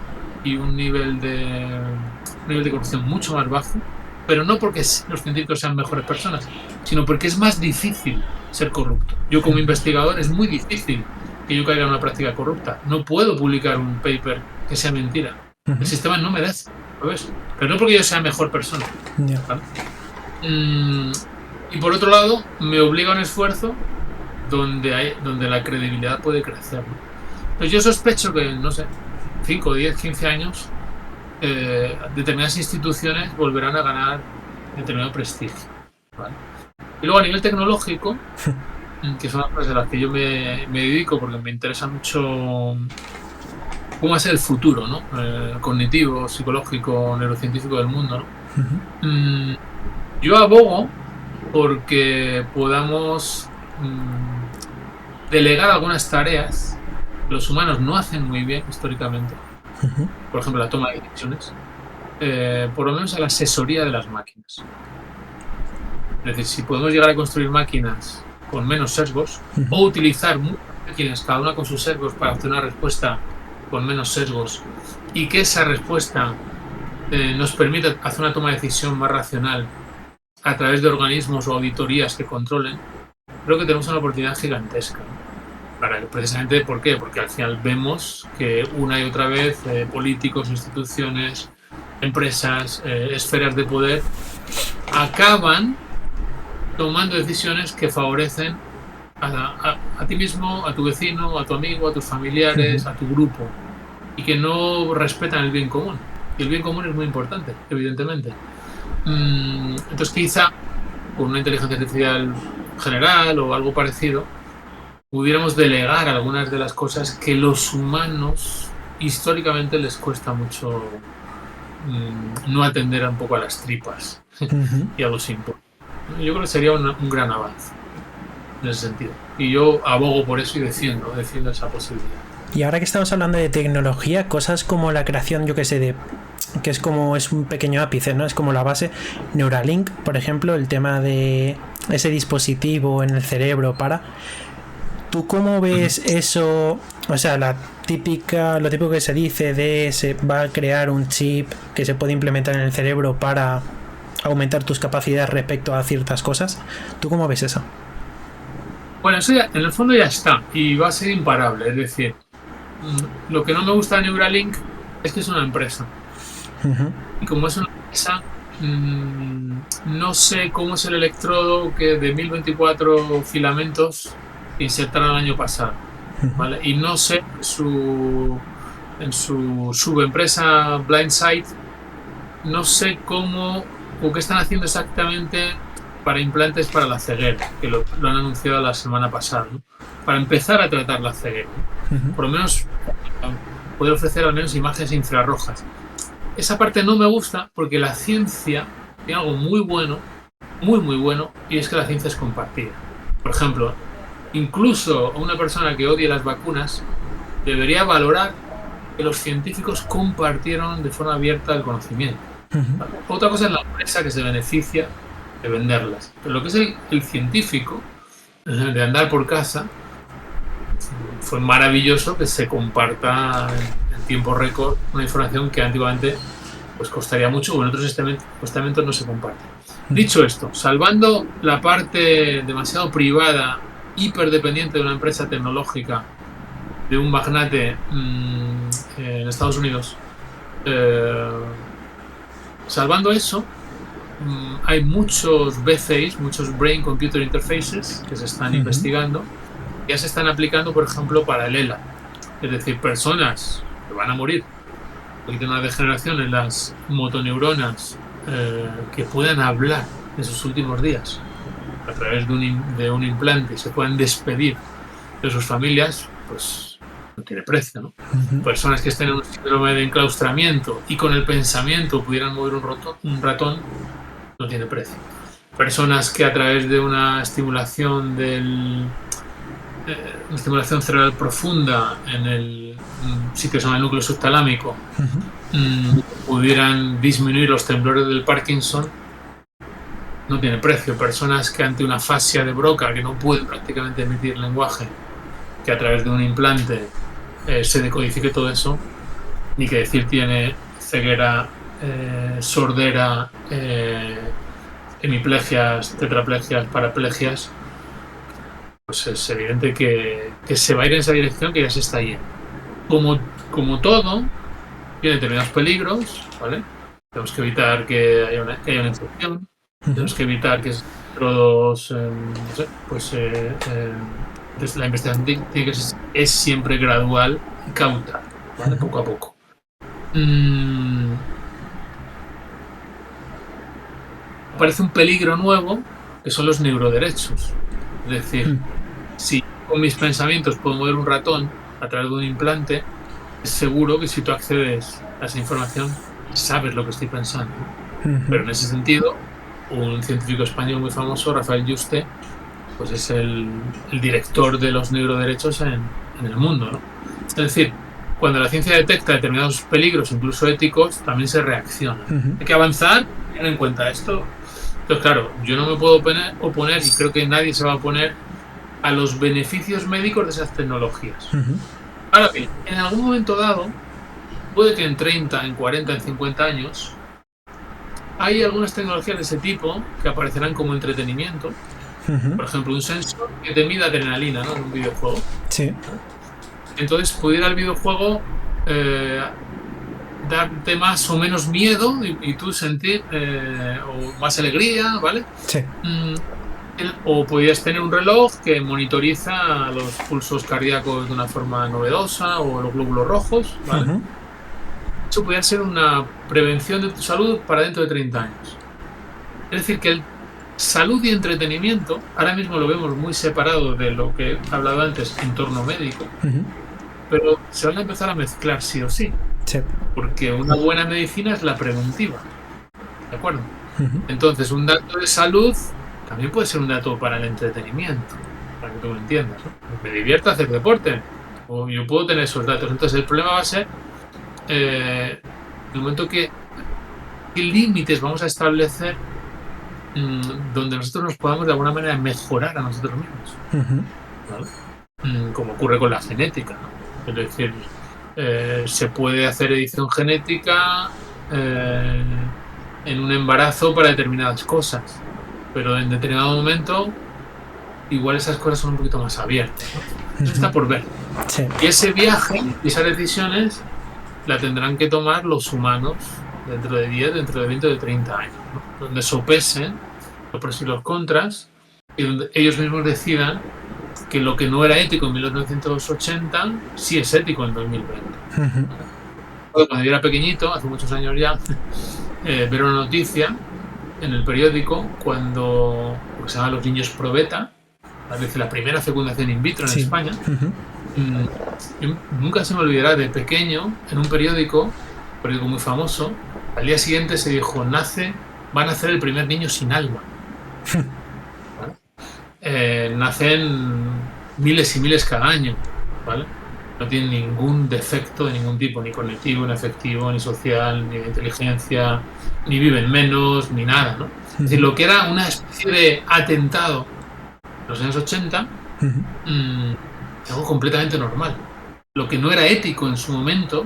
y un nivel de corrupción mucho más bajo, pero no porque los científicos sean mejores personas, sino porque es más difícil ser corrupto. Yo como investigador es muy difícil que yo caiga en una práctica corrupta. No puedo publicar un paper que sea mentira. El sistema no me deja, ¿sabes? Pero no porque yo sea mejor persona. ¿Vale? Y por otro lado, me obliga a un esfuerzo donde la credibilidad puede crecer, ¿no? Entonces yo sospecho que, no sé, 5, 10, 15 años, determinadas instituciones volverán a ganar determinado prestigio, ¿vale? Y luego a nivel tecnológico, que son las cosas a las que yo me dedico porque me interesa mucho cómo va a ser el futuro, ¿no? Cognitivo, psicológico, neurocientífico del mundo, ¿no? Yo abogo porque podamos delegar algunas tareas que los humanos no hacen muy bien históricamente, por ejemplo la toma de decisiones, por lo menos a la asesoría de las máquinas. Es decir, si podemos llegar a construir máquinas con menos sesgos o utilizar muchas máquinas, cada una con sus sesgos, para obtener una respuesta con menos sesgos y que esa respuesta nos permita hacer una toma de decisión más racional a través de organismos o auditorías que controlen, creo que tenemos una oportunidad gigantesca. Precisamente, ¿por qué? Porque al final vemos que una y otra vez políticos, instituciones, empresas, esferas de poder acaban tomando decisiones que favorecen a ti mismo, a tu vecino, a tu amigo, a tus familiares, a tu grupo, y que no respetan el bien común. Y el bien común es muy importante, evidentemente. Entonces quizá con una inteligencia artificial general o algo parecido pudiéramos delegar algunas de las cosas que los humanos históricamente les cuesta mucho no atender un poco a las tripas y a los impulsos. Yo creo que sería un gran avance. en ese sentido. Y yo abogo por eso y defiendo esa posibilidad. Y ahora que estamos hablando de tecnología, cosas como la creación, yo que sé, que es un pequeño ápice, ¿no? Es como la base. Neuralink, por ejemplo, el tema de ese dispositivo en el cerebro para... ¿Tú cómo ves eso? O sea, lo típico que se dice de se va a crear un chip que se puede implementar en el cerebro para aumentar tus capacidades respecto a ciertas cosas. ¿Tú cómo ves eso? Bueno, eso ya, en el fondo ya está y va a ser imparable. Es decir, lo que no me gusta de Neuralink es que es una empresa. Uh-huh. Y como es una empresa, no sé cómo es el electrodo que de 1024 filamentos insertaron el año pasado, ¿vale? Y no sé en su subempresa Blindsight, no sé cómo o qué están haciendo exactamente para implantes para la ceguera, que lo han anunciado la semana pasada, ¿no? Para empezar a tratar la ceguera, ¿no? Por lo menos poder ofrecer al menos imágenes infrarrojas. Esa parte no me gusta porque la ciencia tiene algo muy bueno, muy bueno, y es que la ciencia es compartida. Por ejemplo, incluso una persona que odie las vacunas debería valorar que los científicos compartieron de forma abierta el conocimiento. Otra cosa es la empresa que se beneficia de venderlas, pero lo que es el científico de andar por casa, fue maravilloso que se comparta en tiempo récord una información que antiguamente pues costaría mucho o en otros estamentos no se comparte. Dicho esto, salvando la parte demasiado privada, hiperdependiente de una empresa tecnológica, de un magnate en Estados Unidos, salvando eso, hay muchos BCIs, muchos Brain Computer Interfaces que se están investigando, ya se están aplicando, por ejemplo, para el ELA, es decir, personas que van a morir porque tienen una degeneración en las motoneuronas, que puedan hablar en sus últimos días a través de un implante y se puedan despedir de sus familias, pues no tiene precio, ¿no? Personas que estén en un síndrome de enclaustramiento y con el pensamiento pudieran mover un ratón, no tiene precio. Personas que a través de una estimulación cerebral profunda en el sitio que se llama el núcleo subtalámico, pudieran disminuir los temblores del Parkinson, no tiene precio. Personas que ante una afasia de Broca, que no pueden prácticamente emitir lenguaje, que a través de un implante se decodifique todo eso, ni que decir tiene ceguera, sordera, hemiplegias, tetraplegias, paraplegias, pues es evidente que se va a ir en esa dirección, que ya se está yendo. Como todo, tiene determinados peligros, ¿vale? Tenemos que evitar que haya una infección, tenemos que evitar que todos, no sé, pues la investigación tiene que es siempre gradual y cauta, ¿vale? Poco a poco. Aparece un peligro nuevo, que son los neuroderechos. Es decir, si con mis pensamientos puedo mover un ratón a través de un implante, es seguro que si tú accedes a esa información, sabes lo que estoy pensando. Pero en ese sentido, un científico español muy famoso, Rafael Yuste, pues es el director de los neuroderechos en el mundo, ¿no? Es decir, cuando la ciencia detecta determinados peligros, incluso éticos, también se reacciona. Hay que avanzar, tener en cuenta esto. Entonces, claro, yo no me puedo oponer, y creo que nadie se va a oponer a los beneficios médicos de esas tecnologías. Ahora bien, en algún momento dado, puede que en 30, en 40, en 50 años, hay algunas tecnologías de ese tipo que aparecerán como entretenimiento. Por ejemplo, un sensor que te mida adrenalina, ¿no? En un videojuego. Sí. Entonces, pudiera el videojuego darte más o menos miedo y tú sentir o más alegría, ¿vale? Sí. O podrías tener un reloj que monitoriza los pulsos cardíacos de una forma novedosa o los glóbulos rojos, ¿vale? Eso podría ser una prevención de tu salud para dentro de 30 años. Es decir, que salud y entretenimiento ahora mismo lo vemos muy separado de lo que he hablado antes, entorno médico, pero se van a empezar a mezclar sí o sí. Sí. Porque una buena medicina es la preventiva, ¿de acuerdo? Entonces, un dato de salud también puede ser un dato para el entretenimiento. para que tú me entiendas, ¿no? Me divierta hacer deporte, o yo puedo tener esos datos. Entonces el problema va a ser el momento qué límites vamos a establecer donde nosotros nos podamos de alguna manera mejorar a nosotros mismos, ¿vale? Como ocurre con la genética, ¿no? Es decir, se puede hacer edición genética en un embarazo para determinadas cosas, pero en determinado momento igual esas cosas son un poquito más abiertas, ¿no? Eso está por ver. Sí. Y ese viaje y esas decisiones la tendrán que tomar los humanos dentro de 10, dentro de 20 o de 30 años, ¿no? Donde sopesen los pros y los contras y donde ellos mismos decidan que lo que no era ético en 1980 sí es ético en 2020. Cuando yo era pequeñito, hace muchos años ya, ver una noticia en el periódico cuando se llama Los niños pro beta, la primera fecundación in vitro en España. Nunca se me olvidará, de pequeño, en un periódico muy famoso, al día siguiente se dijo, va a nacer el primer niño sin alma. ¿Vale? Nacen miles y miles cada año, ¿vale? No tienen ningún defecto de ningún tipo, ni cognitivo, ni afectivo, ni social, ni de inteligencia, ni viven menos, ni nada, ¿no? Es decir, lo que era una especie de atentado en los años 80, algo completamente normal. Lo que no era ético en su momento,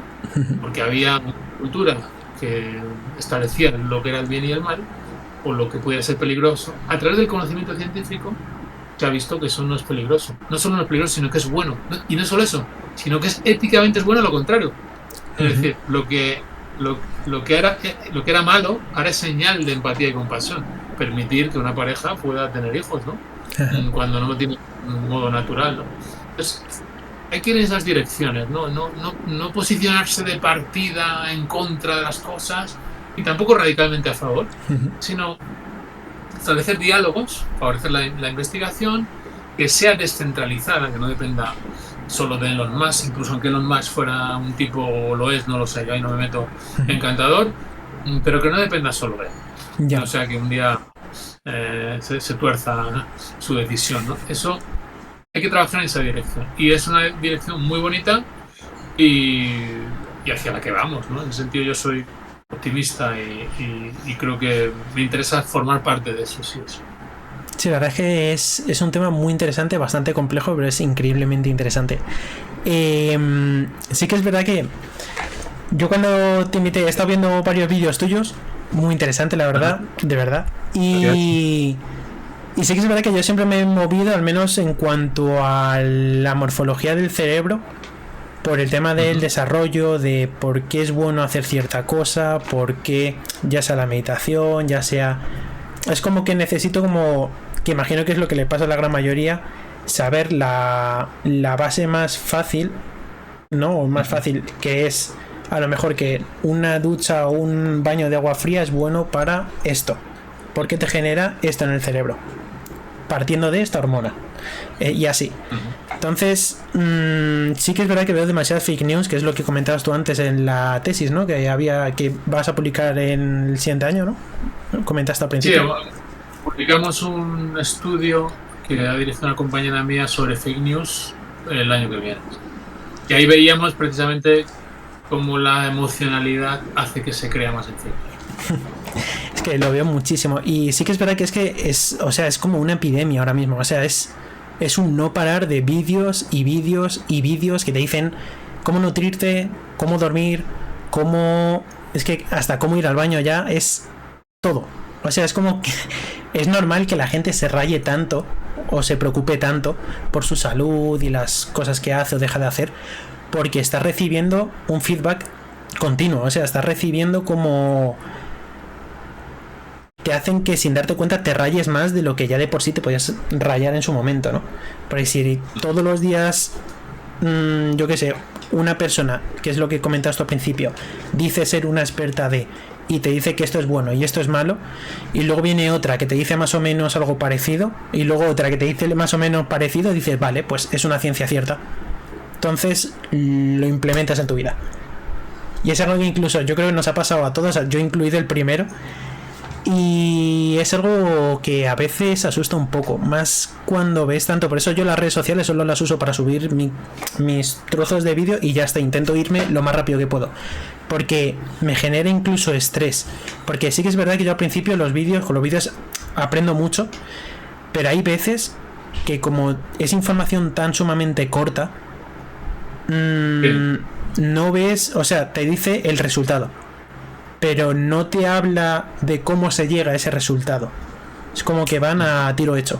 porque había una cultura que establecía lo que era el bien y el mal, o lo que podía ser peligroso, a través del conocimiento científico se ha visto que eso no es peligroso. No solo no es peligroso, sino que es bueno. Y no solo eso, sino que es éticamente es bueno lo contrario. Es decir, lo que era malo, ahora es señal de empatía y compasión. Permitir que una pareja pueda tener hijos, ¿no? Cuando no lo tiene de un modo natural, ¿no? Entonces, hay que ir en esas direcciones, no posicionarse de partida en contra de las cosas y tampoco radicalmente a favor, sino establecer diálogos, favorecer la investigación, que sea descentralizada, que no dependa solo de Elon Musk, incluso aunque Elon Musk fuera un tipo, o lo es, no lo sé, yo ahí no me meto, encantador, pero que no dependa solo de él. Ya. O sea, que un día se tuerza su decisión, ¿no? Eso hay que trabajar en esa dirección. Y es una dirección muy bonita y hacia la que vamos, ¿no? En ese sentido yo soy optimista y creo que me interesa formar parte de eso, sí. Sí, la verdad es que es un tema muy interesante, bastante complejo, pero es increíblemente interesante. Sí que es verdad que yo cuando te invité he estado viendo varios vídeos tuyos, muy interesante la verdad, de verdad. Y sí que es verdad que yo siempre me he movido, al menos en cuanto a la morfología del cerebro, por el tema del desarrollo, de por qué es bueno hacer cierta cosa, por qué, ya sea la meditación, ya sea... Es como que necesito como... que imagino que es lo que le pasa a la gran mayoría, saber la base más fácil, ¿no? O más fácil, que es a lo mejor que una ducha o un baño de agua fría es bueno para esto, porque te genera esto en el cerebro, partiendo de esta hormona. Y así. Entonces, sí que es verdad que veo demasiadas fake news, que es lo que comentabas tú antes en la tesis, ¿no? Que vas a publicar en el siguiente año, ¿no? Comentaste al principio. Sí, publicamos un estudio que ha dirigido una compañera mía sobre fake news el año que viene. Y ahí veíamos precisamente cómo la emocionalidad hace que se crea más en fake news. Es que lo veo muchísimo. Y sí que es verdad que es como una epidemia ahora mismo. O sea, es un no parar de vídeos y vídeos y vídeos que te dicen cómo nutrirte, cómo dormir, es que hasta cómo ir al baño ya es todo. O sea, es como que es normal que la gente se raye tanto o se preocupe tanto por su salud y las cosas que hace o deja de hacer, porque está recibiendo un feedback continuo. O sea, está recibiendo como... te hacen que sin darte cuenta te rayes más de lo que ya de por sí te podías rayar en su momento, ¿no? Porque si todos los días, yo qué sé, una persona, que es lo que comentaste al principio, dice ser una experta y te dice que esto es bueno y esto es malo, y luego viene otra que te dice más o menos algo parecido, y luego otra que te dice más o menos parecido, y dices, vale, pues es una ciencia cierta. Entonces lo implementas en tu vida. Y es algo que incluso yo creo que nos ha pasado a todos, yo incluido el primero, Y es algo que a veces asusta un poco, más cuando ves tanto. Por eso yo las redes sociales solo las uso para subir mis trozos de vídeo y ya está, intento irme lo más rápido que puedo. Porque me genera incluso estrés. Porque sí que es verdad que yo al principio con los vídeos aprendo mucho, pero hay veces que como es información tan sumamente corta, no ves, o sea, te dice el resultado, pero no te habla de cómo se llega a ese resultado. Es como que van a tiro hecho.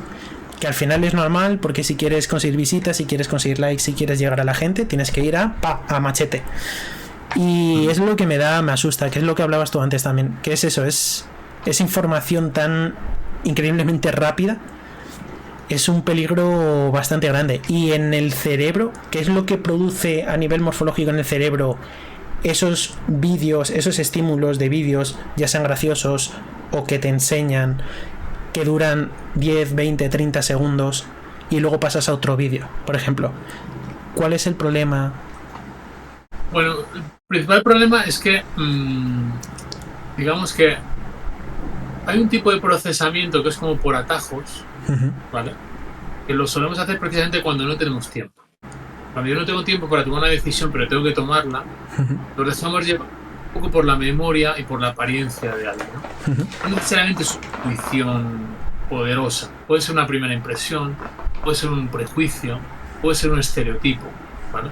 Que al final es normal, porque si quieres conseguir visitas, si quieres conseguir likes, si quieres llegar a la gente, tienes que ir a machete. Y es lo que me asusta, que es lo que hablabas tú antes también. Que es eso, es información tan increíblemente rápida. Es un peligro bastante grande. Y en el cerebro, ¿qué es lo que produce a nivel morfológico en el cerebro esos vídeos, esos estímulos de vídeos, ya sean graciosos o que te enseñan, que duran 10, 20, 30 segundos y luego pasas a otro vídeo, por ejemplo? ¿Cuál es el problema? Bueno, el principal problema es que, digamos que hay un tipo de procesamiento que es como por atajos, ¿vale? Que lo solemos hacer precisamente cuando no tenemos tiempo. Cuando yo no tengo tiempo para tomar una decisión, pero tengo que tomarla, nos dejamos llevar un poco por la memoria y por la apariencia de algo, ¿no? No necesariamente es una intuición poderosa. Puede ser una primera impresión, puede ser un prejuicio, puede ser un estereotipo, ¿vale?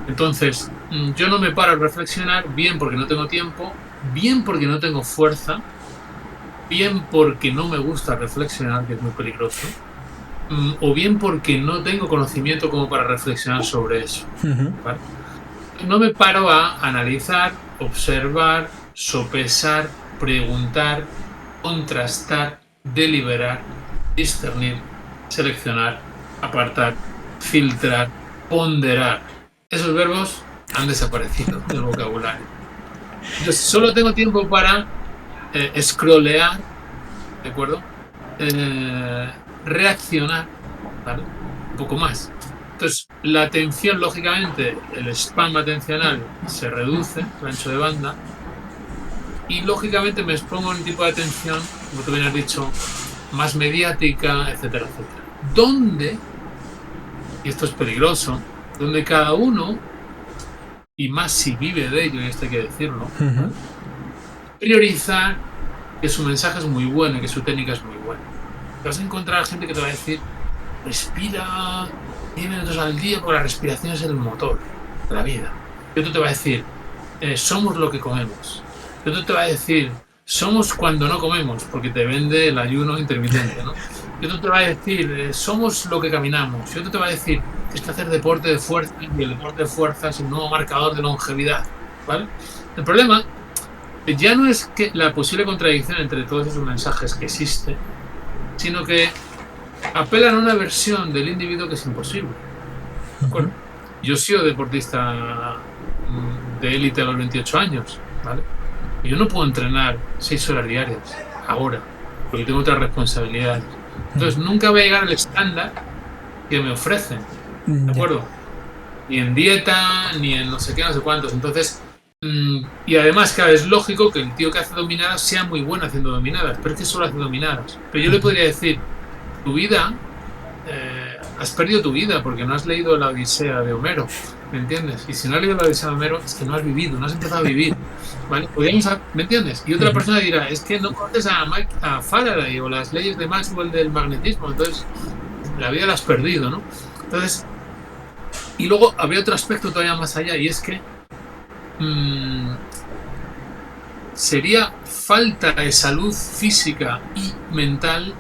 Entonces, yo no me paro a reflexionar, bien porque no tengo tiempo, bien porque no tengo fuerza, bien porque no me gusta reflexionar, que es muy peligroso, o bien porque no tengo conocimiento como para reflexionar sobre eso, ¿vale? No me paro a analizar, observar, sopesar, preguntar, contrastar, deliberar, discernir, seleccionar, apartar, filtrar, ponderar. Esos verbos han desaparecido del vocabulario. Yo solo tengo tiempo para scrollear, ¿de acuerdo? Reaccionar, ¿vale? Un poco más. Entonces, la atención, lógicamente, el spam atencional se reduce, el ancho de banda, y lógicamente me expongo a un tipo de atención, como tú bien has dicho, más mediática, etcétera, etcétera. Donde, y esto es peligroso, donde cada uno, y más si vive de ello, y esto hay que decirlo, prioriza que su mensaje es muy bueno y que su técnica es muy buena. Te vas a encontrar gente que te va a decir: respira 10 minutos al día, porque la respiración es el motor de la vida. Y otro te va a decir: somos lo que comemos. Y otro te va a decir: somos cuando no comemos, porque te vende el ayuno intermitente, ¿no? Y otro te va a decir: somos lo que caminamos. Y otro te va a decir: es que hacer deporte de fuerza, y el deporte de fuerza es un nuevo marcador de longevidad, ¿vale? El problema ya no es que la posible contradicción entre todos esos mensajes que existe, sino que apelan a una versión del individuo que es imposible. ¿De acuerdo? Yo he sido deportista de élite a los 28 años, ¿vale? Y yo no puedo entrenar 6 horas diarias ahora, porque tengo otras responsabilidades. Entonces nunca voy a llegar al estándar que me ofrecen, ¿de acuerdo? Ni en dieta, ni en no sé qué, no sé cuántos. Entonces, y además, claro, es lógico que el tío que hace dominadas sea muy bueno haciendo dominadas, pero es que solo hace dominadas. Pero yo le podría decir: tu vida, has perdido tu vida porque no has leído la Odisea de Homero, ¿me entiendes? Y si no has leído la Odisea de Homero, es que no has vivido, no has empezado a vivir, ¿vale? ¿Me entiendes? Y otra persona dirá: es que no conoces a Faraday o las leyes de Maxwell del magnetismo, entonces la vida la has perdido, ¿no? Entonces, y luego habría otro aspecto todavía más allá, y es que sería falta de salud física y mental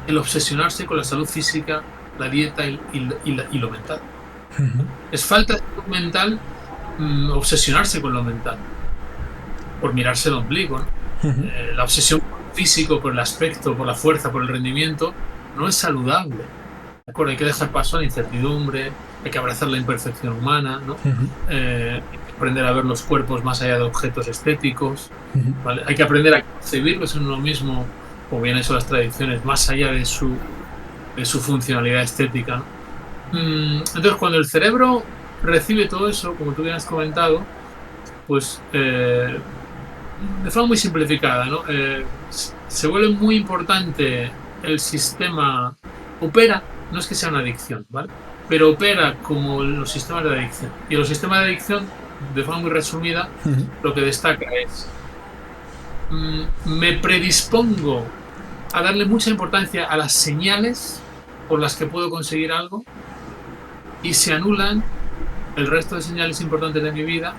el obsesionarse con la salud física, la dieta y lo mental. Es falta de salud mental obsesionarse con lo mental, por mirarse el ombligo, ¿no? La obsesión por el físico, por el aspecto, por la fuerza, por el rendimiento, no es saludable. ¿De acuerdo? Hay que dejar paso a la incertidumbre, hay que abrazar la imperfección humana, ¿no? Hay que aprender a ver los cuerpos más allá de objetos estéticos, ¿vale? Hay que aprender a concebirlos en uno mismo, como bien eso las tradiciones, más allá de su funcionalidad estética, ¿no? Entonces, cuando el cerebro recibe todo eso, como tú bien has comentado, pues de forma muy simplificada, ¿no? se vuelve muy importante el sistema, opera, no es que sea una adicción, ¿vale? Pero opera como los sistemas de adicción. Y los sistemas de adicción, de forma muy resumida, lo que destaca es, me predispongo a darle mucha importancia a las señales por las que puedo conseguir algo y se anulan el resto de señales importantes de mi vida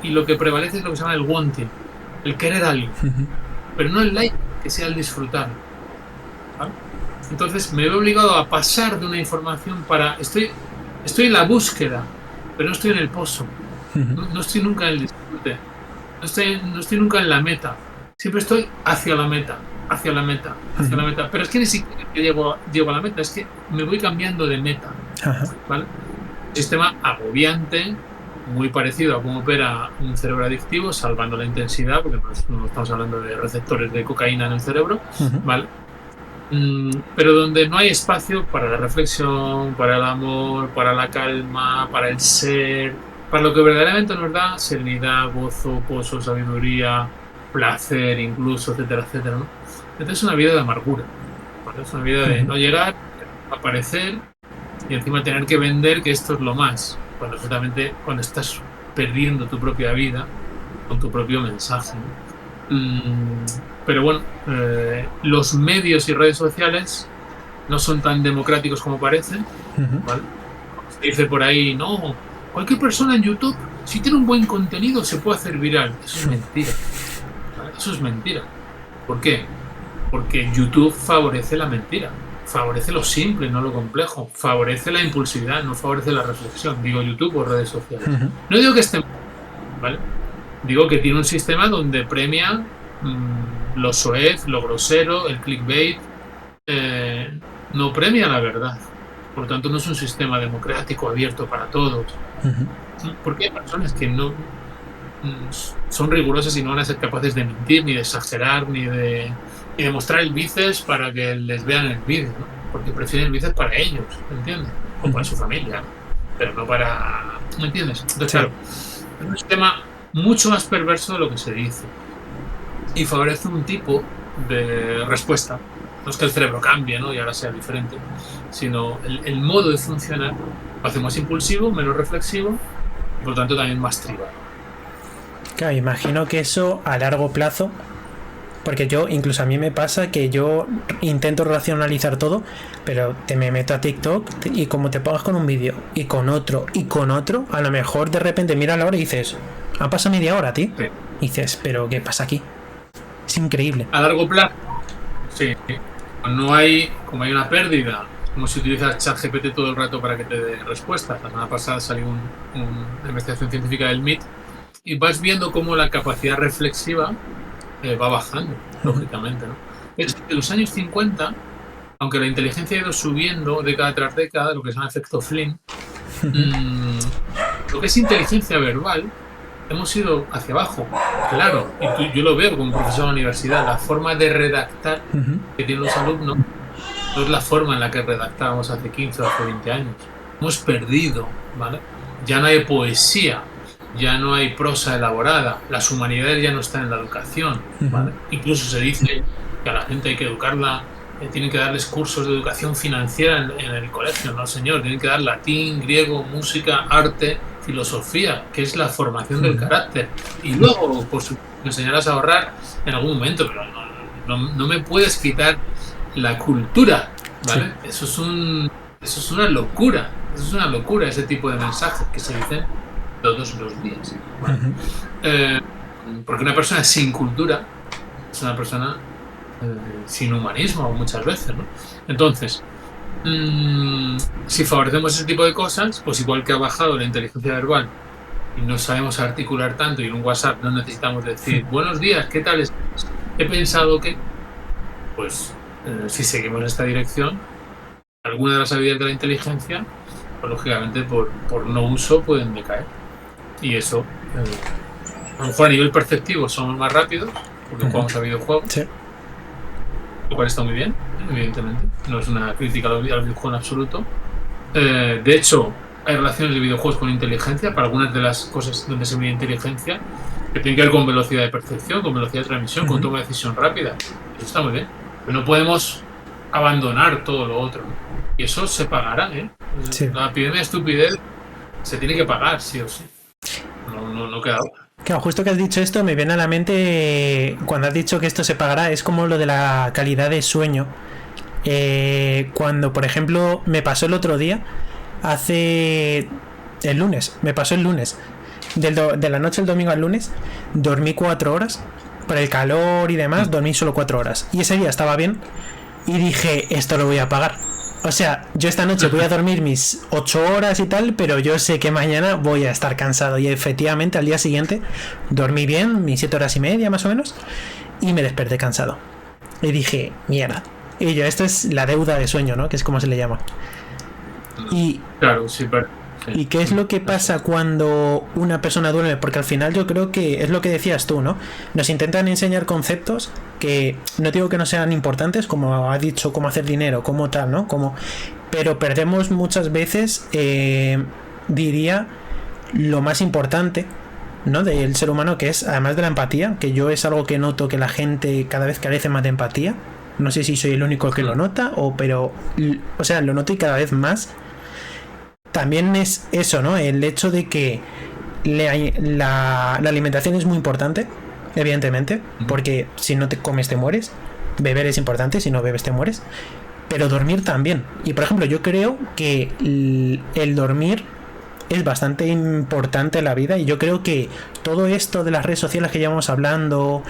y lo que prevalece es lo que se llama el wanting, el querer algo, pero no el like, que sea el disfrutar, ¿vale? Entonces me veo obligado a pasar de una información para... Estoy en la búsqueda, pero no estoy en el pozo. No estoy nunca en el disfrute. No estoy nunca en la meta. Siempre estoy hacia la meta. Pero es que ni siquiera llego a la meta, es que me voy cambiando de meta, ¿vale? Un sistema agobiante, muy parecido a cómo opera un cerebro adictivo, salvando la intensidad, porque no estamos hablando de receptores de cocaína en el cerebro, ¿vale? Pero donde no hay espacio para la reflexión, para el amor, para la calma, para el ser, para lo que verdaderamente nos da serenidad, gozo, pozo, sabiduría, placer, incluso, etcétera, etcétera, ¿no? Entonces es una vida de amargura, ¿vale? Es una vida de no llegar, aparecer y encima tener que vender que esto es lo más, cuando justamente cuando estás perdiendo tu propia vida con tu propio mensaje, ¿no? Pero bueno, los medios y redes sociales no son tan democráticos como parecen, ¿vale? Se dice por ahí, no, cualquier persona en YouTube, si tiene un buen contenido, se puede hacer viral. Eso es mentira, ¿vale? Eso es mentira. ¿Por qué? Porque YouTube favorece la mentira, favorece lo simple, no lo complejo, favorece la impulsividad, no favorece la reflexión. Digo YouTube o redes sociales. No digo que esté mal, ¿vale? Digo que tiene un sistema donde premia lo soez, lo grosero, el clickbait, no premia la verdad. Por lo tanto, no es un sistema democrático abierto para todos. Porque hay personas que no son rigurosas y no van a ser capaces de mentir, ni de exagerar, ni de mostrar el bíceps para que les vean el vídeo, ¿no? Porque prefieren el bíceps para ellos, ¿me entiendes? O para su familia, pero no para... ¿Me entiendes? Entonces, claro, es un sistema mucho más perverso de lo que se dice. Y favorece un tipo de respuesta. No es que el cerebro cambie, ¿no? Y ahora sea diferente, sino el modo de funcionar lo hace más impulsivo, menos reflexivo y por lo tanto también más tribal. Claro, imagino que eso a largo plazo, porque yo, incluso a mí me pasa que yo intento racionalizar todo, pero me meto a TikTok y como te pongas con un vídeo y con otro, a lo mejor de repente miras la hora y dices, ha pasado media hora, tío. Sí. Y dices, pero ¿qué pasa aquí? Es increíble. A largo plazo, sí. No hay, como hay una pérdida, como si utilizas ChatGPT todo el rato para que te dé respuestas. La semana pasada salió una investigación científica del MIT y vas viendo cómo la capacidad reflexiva va bajando, lógicamente, ¿no? Es que en los años 50, aunque la inteligencia ha ido subiendo década tras década, lo que se llama efecto Flynn, lo que es inteligencia verbal, hemos ido hacia abajo, claro, y yo lo veo como profesor de la universidad, la forma de redactar que tienen los alumnos no es la forma en la que redactábamos hace 15 o hace 20 años. Hemos perdido, ¿vale? Ya no hay poesía, ya no hay prosa elaborada, las humanidades ya no están en la educación, ¿vale? Incluso se dice que a la gente hay que educarla, tienen que darles cursos de educación financiera en el colegio, no señor, tienen que dar latín, griego, música, arte, filosofía, que es la formación del carácter, y luego pues enseñarás a ahorrar en algún momento, pero no me puedes quitar la cultura, ¿vale? Sí. Eso es una locura, ese tipo de mensajes que se dicen todos los días, ¿vale? Porque una persona sin cultura es una persona sin humanismo muchas veces, ¿no? Entonces, si favorecemos ese tipo de cosas, pues igual que ha bajado la inteligencia verbal y no sabemos articular tanto, y en un WhatsApp no necesitamos decir buenos días, ¿qué tal estás? He pensado que, pues si seguimos esta dirección, algunas de las habilidades de la inteligencia, pues lógicamente por no uso pueden decaer. Y eso, a lo mejor a nivel perceptivo somos más rápidos, porque jugamos a videojuegos, sí, lo cual está muy bien, evidentemente. No es una crítica al videojuego en absoluto. De hecho, hay relaciones de videojuegos con inteligencia. Para algunas de las cosas donde se mide inteligencia, que tiene que ver con velocidad de percepción, con velocidad de transmisión, con toma de decisión rápida. Eso está muy bien. Pero no podemos abandonar todo lo otro, ¿no? Y eso se pagará, ¿eh? Sí. La epidemia de estupidez se tiene que pagar, sí o sí. No queda otra. Claro, justo que has dicho esto, me viene a la mente cuando has dicho que esto se pagará, es como lo de la calidad de sueño. Cuando, por ejemplo, me pasó el otro día, me pasó el lunes, de la noche del domingo al lunes, dormí 4 horas, por el calor y demás, dormí solo 4 horas. Y ese día estaba bien y dije, esto lo voy a pagar. O sea, yo esta noche voy a dormir mis 8 horas y tal, pero yo sé que mañana voy a estar cansado. Y efectivamente al día siguiente dormí bien, mis 7 horas y media más o menos, y me desperté cansado. Y dije, mierda. Y yo, esto es la deuda de sueño, ¿no? Que es como se le llama. Y, claro, sí, pero, sí. ¿Y qué es lo que pasa cuando una persona duerme? Porque al final yo creo que es lo que decías tú, ¿no? Nos intentan enseñar conceptos que no digo que no sean importantes, como ha dicho, cómo hacer dinero, cómo tal, ¿no? Pero perdemos muchas veces, diría, lo más importante, ¿no? Del ser humano, que es, además de la empatía, que yo es algo que noto que la gente cada vez carece más de empatía. No sé si soy el único que lo nota, pero lo noto y cada vez más. También es eso, ¿no? El hecho de que la alimentación es muy importante, evidentemente, porque si no te comes te mueres. Beber es importante, si no bebes te mueres. Pero dormir también. Y por ejemplo, yo creo que el dormir es bastante importante en la vida, y yo creo que todo esto de las redes sociales que llevamos hablando,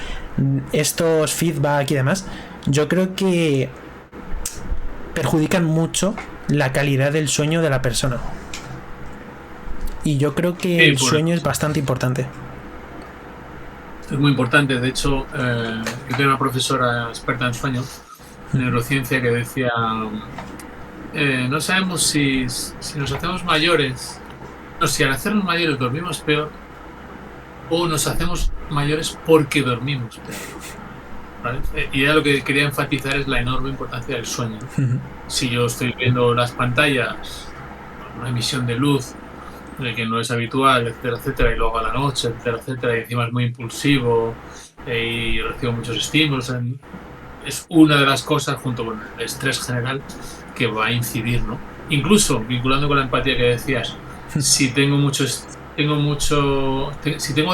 estos feedback y demás, yo creo que perjudican mucho la calidad del sueño de la persona. Y yo creo que el sueño es bastante importante. Es muy importante. De hecho, yo tengo una profesora experta en sueño, en neurociencia, que decía, no sabemos si nos hacemos mayores, no, si al hacernos mayores dormimos peor, o nos hacemos mayores porque dormimos peor, ¿vale? Y ya lo que quería enfatizar es la enorme importancia del sueño. Si yo estoy viendo las pantallas, una emisión de luz que no es habitual, etcétera, etcétera, y luego a la noche, etcétera, etcétera, y encima es muy impulsivo y recibo muchos estímulos, es una de las cosas, junto con el estrés general, que va a incidir, ¿no? Incluso vinculando con la empatía que decías, si tengo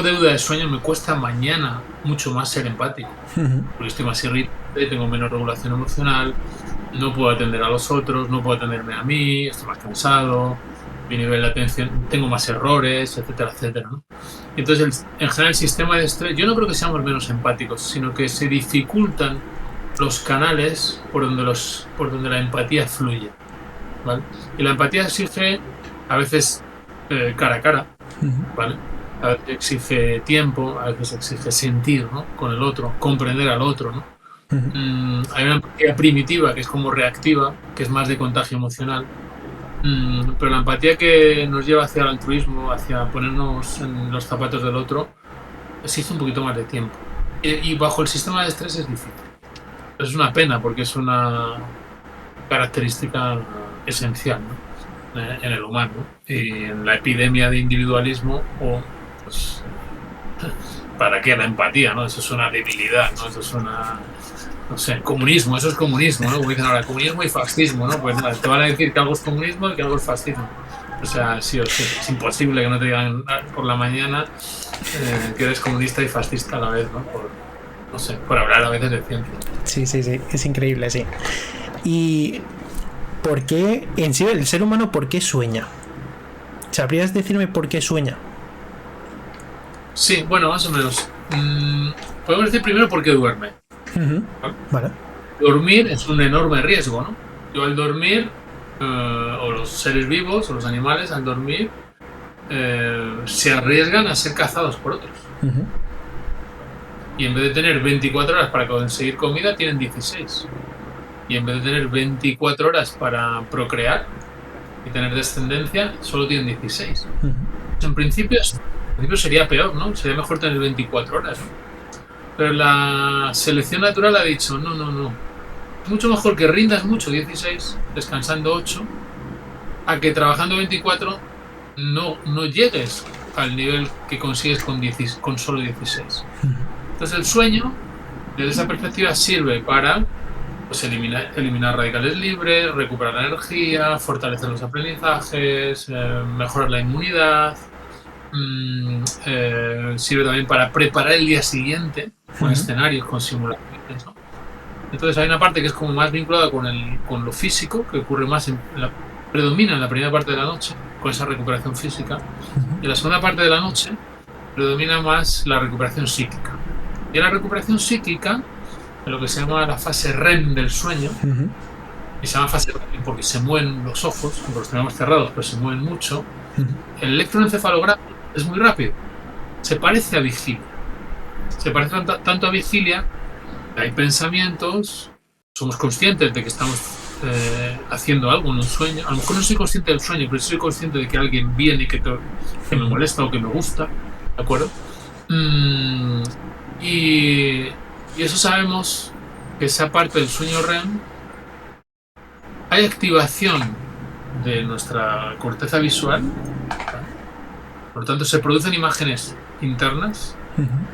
deuda de sueño, me cuesta mañana mucho más ser empático, porque estoy más irritable, tengo menos regulación emocional, no puedo atender a los otros, no puedo atenderme a mí, estoy más cansado, mi nivel de atención, tengo más errores, etcétera, etcétera, ¿no? Entonces, en general, el sistema de estrés, yo no creo que seamos menos empáticos, sino que se dificultan los canales por donde la empatía fluye, ¿vale? Y la empatía exige a veces cara a cara, ¿vale? A veces exige tiempo, a veces exige sentir, ¿no? Con el otro, comprender al otro, ¿no? Hay una empatía primitiva que es como reactiva, que es más de contagio emocional, pero la empatía que nos lleva hacia el altruismo, hacia ponernos en los zapatos del otro, exige un poquito más de tiempo, y bajo el sistema de estrés es difícil. Es una pena, porque es una característica esencial, ¿no? En el humano, y en la epidemia de individualismo, pues, ¿para qué la empatía, no? Eso es una debilidad, ¿no? Eso es una, no sé, comunismo, eso es comunismo, ¿no? Como dicen ahora, comunismo y fascismo, ¿no? Pues nada, te van a decir que algo es comunismo y que algo es fascismo. O sea, sí o sí, es imposible que no te digan por la mañana que eres comunista y fascista a la vez, ¿no? Por hablar a veces de ciencia. Sí, es increíble, sí. ¿Y por qué, en sí, el ser humano, por qué sueña? ¿Sabrías decirme por qué sueña? Sí, bueno, más o menos. Podemos decir primero por qué duerme. Vale. Dormir es un enorme riesgo, ¿no? Yo al dormir, o los seres vivos, o los animales al dormir, se arriesgan a ser cazados por otros. Y en vez de tener 24 horas para conseguir comida, tienen 16. Y en vez de tener 24 horas para procrear y tener descendencia, solo tienen 16. En principio sería peor, ¿no? Sería mejor tener 24 horas, ¿no? Pero la selección natural ha dicho, no. Es mucho mejor que rindas mucho, 16, descansando 8, a que trabajando 24 no llegues al nivel que consigues con solo 16. Entonces el sueño, desde esa perspectiva, sirve para pues, eliminar radicales libres, recuperar la energía, fortalecer los aprendizajes, mejorar la inmunidad. Sirve también para preparar el día siguiente con escenarios, con simulaciones, ¿no? Entonces hay una parte que es como más vinculada con lo físico, que ocurre más predomina en la primera parte de la noche, con esa recuperación física, y en la segunda parte de la noche predomina más la recuperación psíquica. Y en la recuperación psíquica, en lo que se llama la fase REM del sueño, y se llama fase REM porque se mueven los ojos, aunque los tenemos cerrados, pero se mueven mucho, el electroencefalograma es muy rápido, se parece a vigilia. Se parece tanto a vigilia, hay pensamientos, somos conscientes de que estamos haciendo algo en un sueño. A lo mejor no soy consciente del sueño, pero soy consciente de que alguien viene y que me molesta o que me gusta, ¿de acuerdo? Y eso sabemos que esa parte del sueño REM hay activación de nuestra corteza visual, por lo tanto se producen imágenes internas,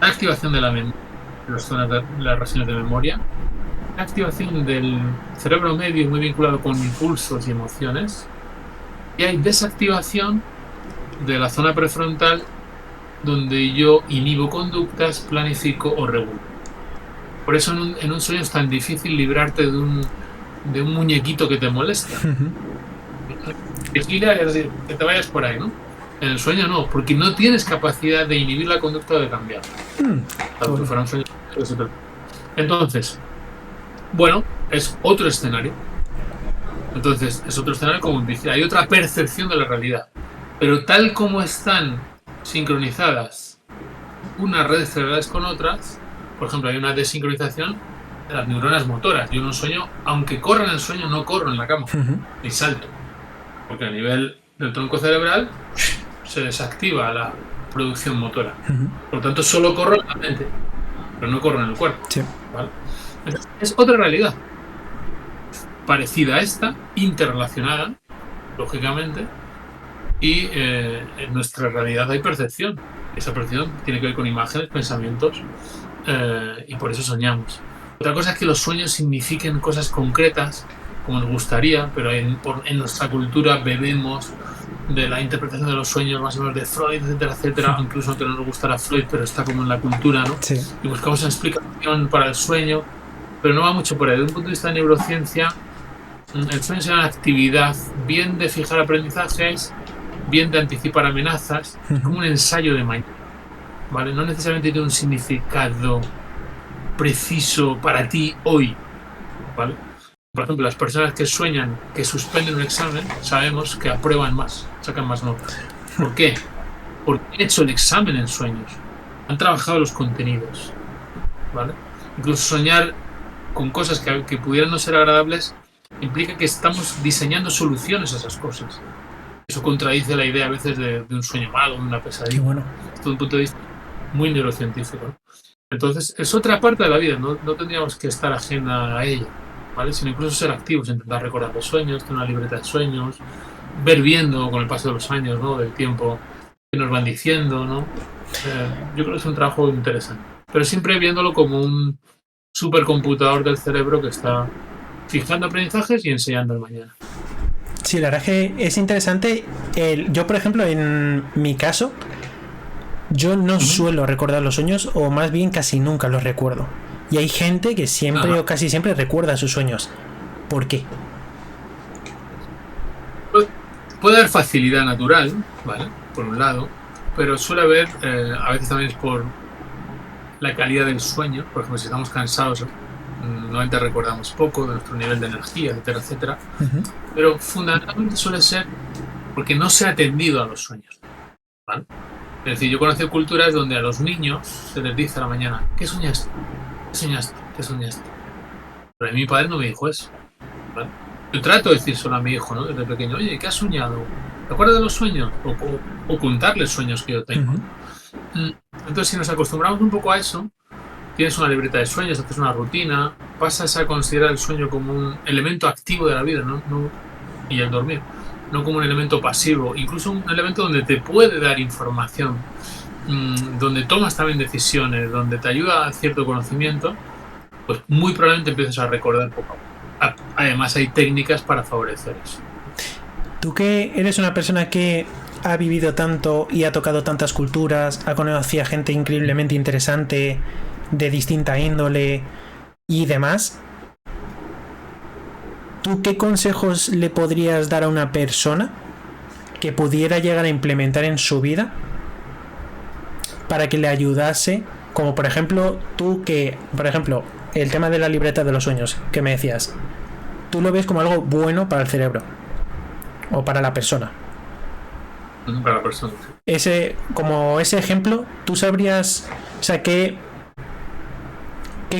hay activación de la memoria, de las zonas de las regiones de memoria, hay activación del cerebro medio muy vinculado con impulsos y emociones, y hay desactivación de la zona prefrontal donde yo inhibo conductas, planifico o regulo. Por eso en un sueño es tan difícil librarte de un muñequito que te molesta. Vigilia es decir, que te vayas por ahí, ¿no? En el sueño no, porque no tienes capacidad de inhibir la conducta o de cambiar. Claro, fuera un sueño. Entonces, bueno, es otro escenario. Entonces, es otro escenario como en vigilia. Hay otra percepción de la realidad. Pero tal como están sincronizadas unas redes cerebrales con otras, por ejemplo, hay una desincronización de las neuronas motoras. Yo en un sueño, aunque corra en el sueño, no corro en la cama, ni salto. Porque a nivel del tronco cerebral se desactiva la producción motora. Por lo tanto, solo corro en la mente, pero no corro en el cuerpo. Sí. ¿Vale? Entonces, es otra realidad parecida a esta, interrelacionada, lógicamente, y en nuestra realidad hay percepción. Esa percepción tiene que ver con imágenes, pensamientos, y por eso soñamos. Otra cosa es que los sueños signifiquen cosas concretas, como nos gustaría, pero en nuestra cultura bebemos de la interpretación de los sueños más o menos de Freud, etcétera, etcétera, incluso aunque no nos gustara Freud, pero está como en la cultura, ¿no? Sí. Y buscamos una explicación para el sueño, pero no va mucho por ahí. Desde un punto de vista de neurociencia, el sueño es una actividad bien de fijar aprendizajes, bien de anticipar amenazas, es como un ensayo de mañana, ¿vale? No necesariamente tiene un significado preciso para ti hoy, ¿vale? Por ejemplo, las personas que sueñan que suspenden un examen, sabemos que aprueban más, sacan más notas. ¿Por qué? Porque han hecho el examen en sueños, han trabajado los contenidos, ¿vale? Incluso soñar con cosas que pudieran no ser agradables implica que estamos diseñando soluciones a esas cosas. Eso contradice la idea a veces de un sueño malo, de una pesadilla. Qué bueno. Desde un punto de vista muy neurocientífico, ¿no? Entonces, es otra parte de la vida, no tendríamos que estar ajena a ella, ¿vale? Sino incluso ser activos, intentar recordar los sueños, tener una libreta de sueños, ver viendo con el paso de los años, ¿no? Del tiempo que nos van diciendo, ¿no? Yo creo que es un trabajo interesante, pero siempre viéndolo como un supercomputador del cerebro que está fijando aprendizajes y enseñando el mañana. Sí, la verdad es que es interesante. Yo, por ejemplo, en mi caso, yo no suelo recordar los sueños, o más bien casi nunca los recuerdo. Y hay gente que siempre o casi siempre recuerda sus sueños. ¿Por qué? Puede haber facilidad natural, ¿vale? Por un lado, pero suele haber, a veces también es por la calidad del sueño. Por ejemplo, si estamos cansados, normalmente recordamos poco de nuestro nivel de energía, etcétera, etcétera. Pero fundamentalmente suele ser porque no se ha atendido a los sueños, ¿vale? Es decir, yo conocí culturas donde a los niños se les dice a la mañana: ¿qué soñaste? ¿Qué soñaste? ¿Qué soñaste? Pero a mí mi padre no me dijo eso, ¿vale? Yo trato de decir solo a mi hijo, ¿no? Desde pequeño: oye, ¿qué has soñado? ¿Te acuerdas de los sueños? O contarles sueños que yo tengo. Entonces, si nos acostumbramos un poco a eso, tienes una libreta de sueños, haces una rutina, pasas a considerar el sueño como un elemento activo de la vida, ¿no? Y el dormir no como un elemento pasivo, incluso un elemento donde te puede dar información, donde tomas también decisiones, donde te ayuda a cierto conocimiento, pues muy probablemente empieces a recordar poco a poco. Además hay técnicas para favorecer eso. Tú que eres una persona que ha vivido tanto y ha tocado tantas culturas, ha conocido a gente increíblemente interesante, de distinta índole y demás, ¿tú qué consejos le podrías dar a una persona que pudiera llegar a implementar en su vida para que le ayudase? Como por ejemplo, tú que, por ejemplo, el tema de la libreta de los sueños que me decías, tú lo ves como algo bueno para el cerebro o para la persona. Para la persona. Como ese ejemplo, tú sabrías, o sea, ¿qué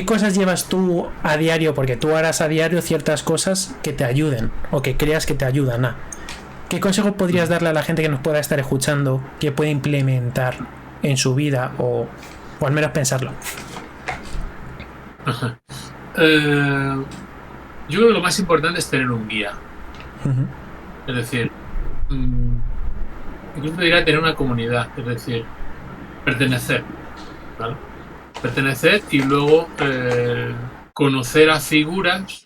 cosas llevas tú a diario? Porque tú harás a diario ciertas cosas que te ayuden o que creas que te ayudan a. ¿Qué consejo podrías darle a la gente que nos pueda estar escuchando que puede implementar en su vida o al menos pensarlo? Yo creo que lo más importante es tener un guía. Uh-huh. Es decir, incluso diría tener una comunidad, es decir, pertenecer, ¿vale? Pertenecer y luego conocer a figuras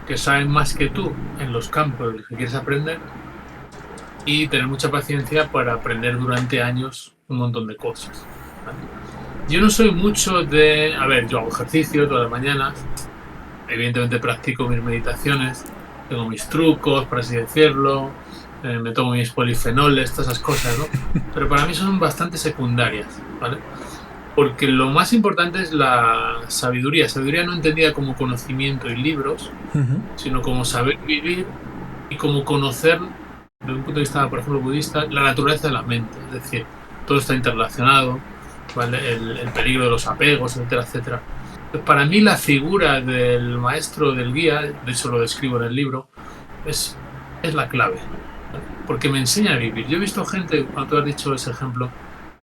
que saben más que tú en los campos en los que quieres aprender y tener mucha paciencia para aprender durante años un montón de cosas, ¿vale? Yo no soy mucho de... A ver, yo hago ejercicio todas las mañanas, evidentemente practico mis meditaciones, tengo mis trucos, por así decirlo, me tomo mis polifenoles, todas esas cosas, ¿no? Pero para mí son bastante secundarias, ¿vale? Porque lo más importante es la sabiduría. Sabiduría no entendida como conocimiento y libros, uh-huh, sino como saber vivir y como conocer, desde un punto de vista, por ejemplo, budista, la naturaleza de la mente. Es decir, todo está interrelacionado, ¿vale? El peligro de los apegos, etcétera, etcétera. Para mí la figura del maestro, del guía, de eso lo describo en el libro, es la clave, ¿vale? Porque me enseña a vivir. Yo he visto gente, cuando tú has dicho ese ejemplo,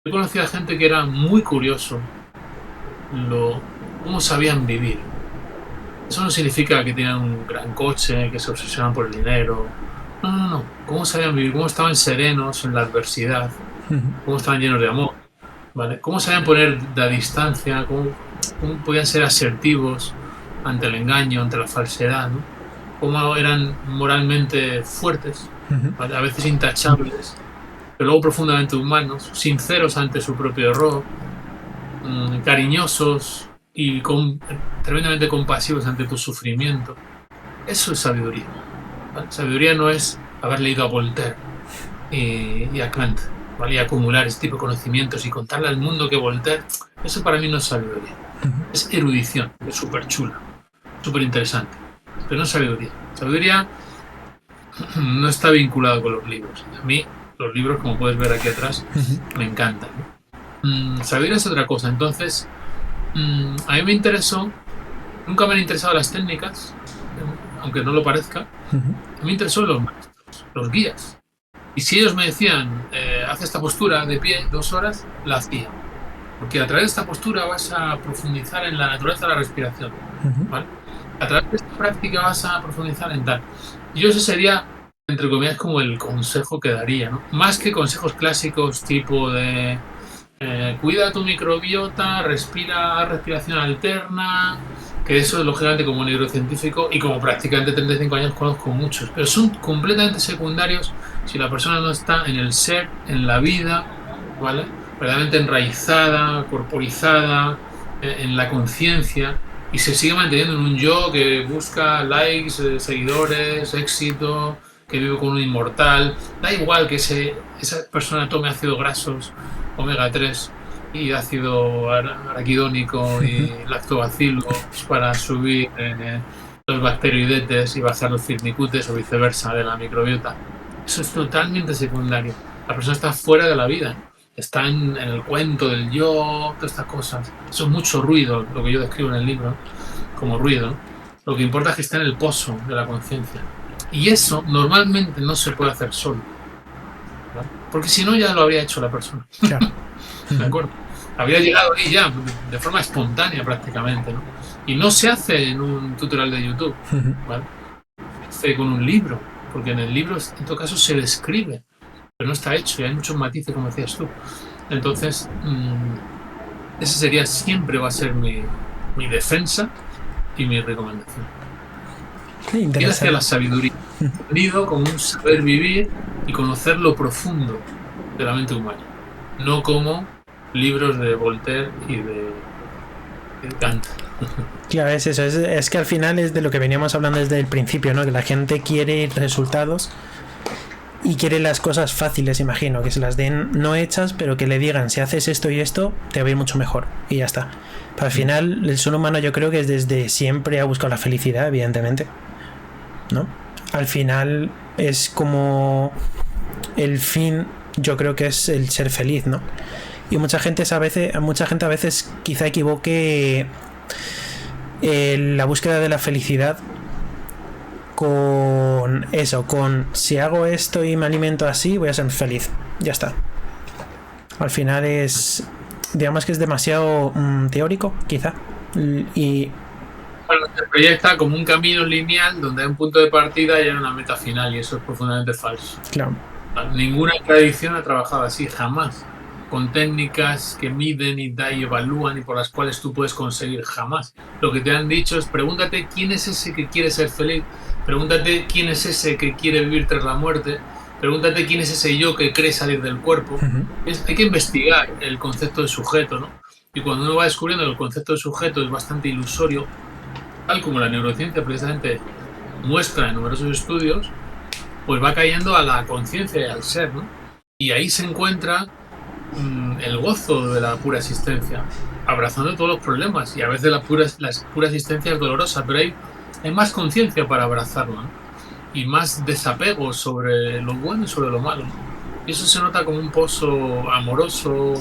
he conocido a gente que era muy curioso cómo sabían vivir. Eso no significa que tenían un gran coche, que se obsesionan por el dinero. No. Cómo sabían vivir, cómo estaban serenos en la adversidad, cómo estaban llenos de amor, ¿vale? Cómo sabían poner la distancia, cómo podían ser asertivos ante el engaño, ante la falsedad, ¿no? Cómo eran moralmente fuertes, ¿vale? A veces intachables, pero luego profundamente humanos, sinceros ante su propio error, cariñosos y tremendamente compasivos ante tu sufrimiento. Eso es sabiduría, ¿vale? Sabiduría no es haber leído a Voltaire y a Kant, ¿vale? Y acumular este tipo de conocimientos y contarle al mundo que Voltaire, eso para mí no es sabiduría. Es erudición, es súper chula, súper interesante, pero no es sabiduría. Sabiduría no está vinculado con los libros. A mí los libros, como puedes ver aquí atrás, me encantan, ¿no? Sabiduría es otra cosa. Entonces, a mí me interesó, nunca me han interesado las técnicas, aunque no lo parezca. A mí me interesó los maestros, los guías. Y si ellos me decían, haz esta postura de pie 2 horas, la hacía. Porque a través de esta postura vas a profundizar en la naturaleza de la respiración, ¿vale? A través de esta práctica vas a profundizar en tal. Y ese sería, entre comillas, como el consejo que daría, ¿no? Más que consejos clásicos tipo de cuida tu microbiota, respiración alterna, que eso es lógicamente como neurocientífico y como practicante de 35 años conozco muchos, pero son completamente secundarios si la persona no está en el ser, en la vida, ¿vale? Verdaderamente enraizada, corporizada, en la conciencia, y se sigue manteniendo en un yo que busca likes, seguidores, éxito, que vive con un inmortal. Da igual que esa persona tome ácidos grasos, omega 3 y ácido araquidónico y lactobacilos para subir los bacteroidetes y bajar los firmicutes o viceversa de la microbiota. Eso es totalmente secundario. La persona está fuera de la vida. Está en el cuento del yo, todas estas cosas. Eso es mucho ruido, lo que yo describo en el libro, como ruido. Lo que importa es que esté en el pozo de la conciencia. Y eso normalmente no se puede hacer solo, ¿vale? Porque si no ya lo habría hecho la persona. Claro. ¿De acuerdo? Habría llegado ahí ya, de forma espontánea prácticamente, ¿no? Y no se hace en un tutorial de YouTube, ¿vale? Se hace con un libro, porque en el libro en todo caso se describe, pero no está hecho y hay muchos matices, como decías tú. Entonces, ese sería, siempre va a ser mi defensa y mi recomendación. Ir hacia la sabiduría, entendido como un saber vivir y conocer lo profundo de la mente humana, no como libros de Voltaire y de Kant. Claro, es eso, es que al final es de lo que veníamos hablando desde el principio, ¿no? Que la gente quiere resultados y quiere las cosas fáciles, imagino, que se las den no hechas, pero que le digan, si haces esto y esto, te va a ir mucho mejor, y ya está. Pero al final, el ser humano yo creo que desde siempre ha buscado la felicidad, evidentemente, ¿no? Al final es como el fin, yo creo que es el ser feliz, ¿no? Y mucha gente a veces quizá equivoque la búsqueda de la felicidad con eso, con si hago esto y me alimento así, voy a ser feliz. Ya está. Al final es, digamos que es demasiado teórico, quizá. Y bueno, se proyecta como un camino lineal donde hay un punto de partida y hay una meta final, y eso es profundamente falso. Claro. Ninguna tradición ha trabajado así, jamás. Con técnicas que miden y evalúan y por las cuales tú puedes conseguir, jamás. Lo que te han dicho es: pregúntate quién es ese que quiere ser feliz, pregúntate quién es ese que quiere vivir tras la muerte, pregúntate quién es ese yo que cree salir del cuerpo. Hay que investigar el concepto de sujeto, ¿no? Y cuando uno va descubriendo que el concepto de sujeto es bastante ilusorio, tal como la neurociencia precisamente muestra en numerosos estudios, pues va cayendo a la conciencia y al ser, ¿no? Y ahí se encuentra el gozo de la pura existencia, abrazando todos los problemas. Y a veces la pura existencia es dolorosa, pero hay más conciencia para abrazarlo, ¿no? Y más desapego sobre lo bueno y sobre lo malo, ¿no? Y eso se nota como un pozo amoroso,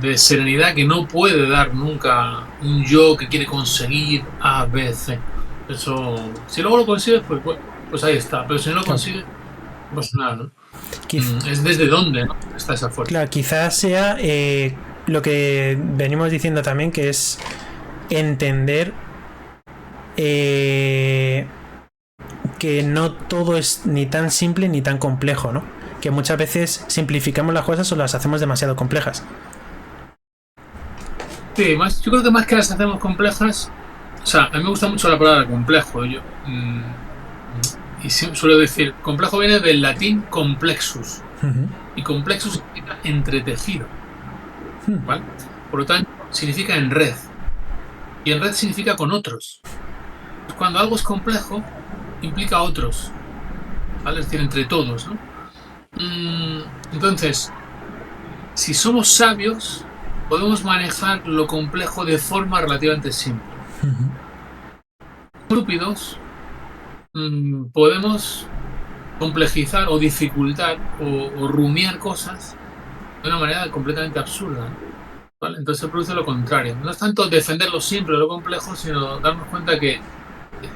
de serenidad, que no puede dar nunca un yo que quiere conseguir A, B, C. Eso, si luego lo consigues, pues ahí está. Pero si no lo consigues, pues nada, ¿no? Es desde dónde, ¿no?, está esa fuerza. Claro, quizás sea lo que venimos diciendo también, que es entender que no todo es ni tan simple ni tan complejo, ¿no? Que muchas veces simplificamos las cosas o las hacemos demasiado complejas. Sí, yo creo que más que las hacemos complejas, o sea, a mí me gusta mucho la palabra complejo. Y suelo decir, complejo viene del latín complexus. Y complexus significa entretejido, ¿vale? Por lo tanto, significa en red. Y en red significa con otros. Cuando algo es complejo, implica a otros, ¿vale? Es decir, entre todos, ¿no? Entonces, si somos sabios, podemos manejar lo complejo de forma relativamente simple. Estúpidos, podemos complejizar o dificultar o rumiar cosas de una manera completamente absurda, ¿vale? Entonces se produce lo contrario. No es tanto defender lo simple o lo complejo, sino darnos cuenta que,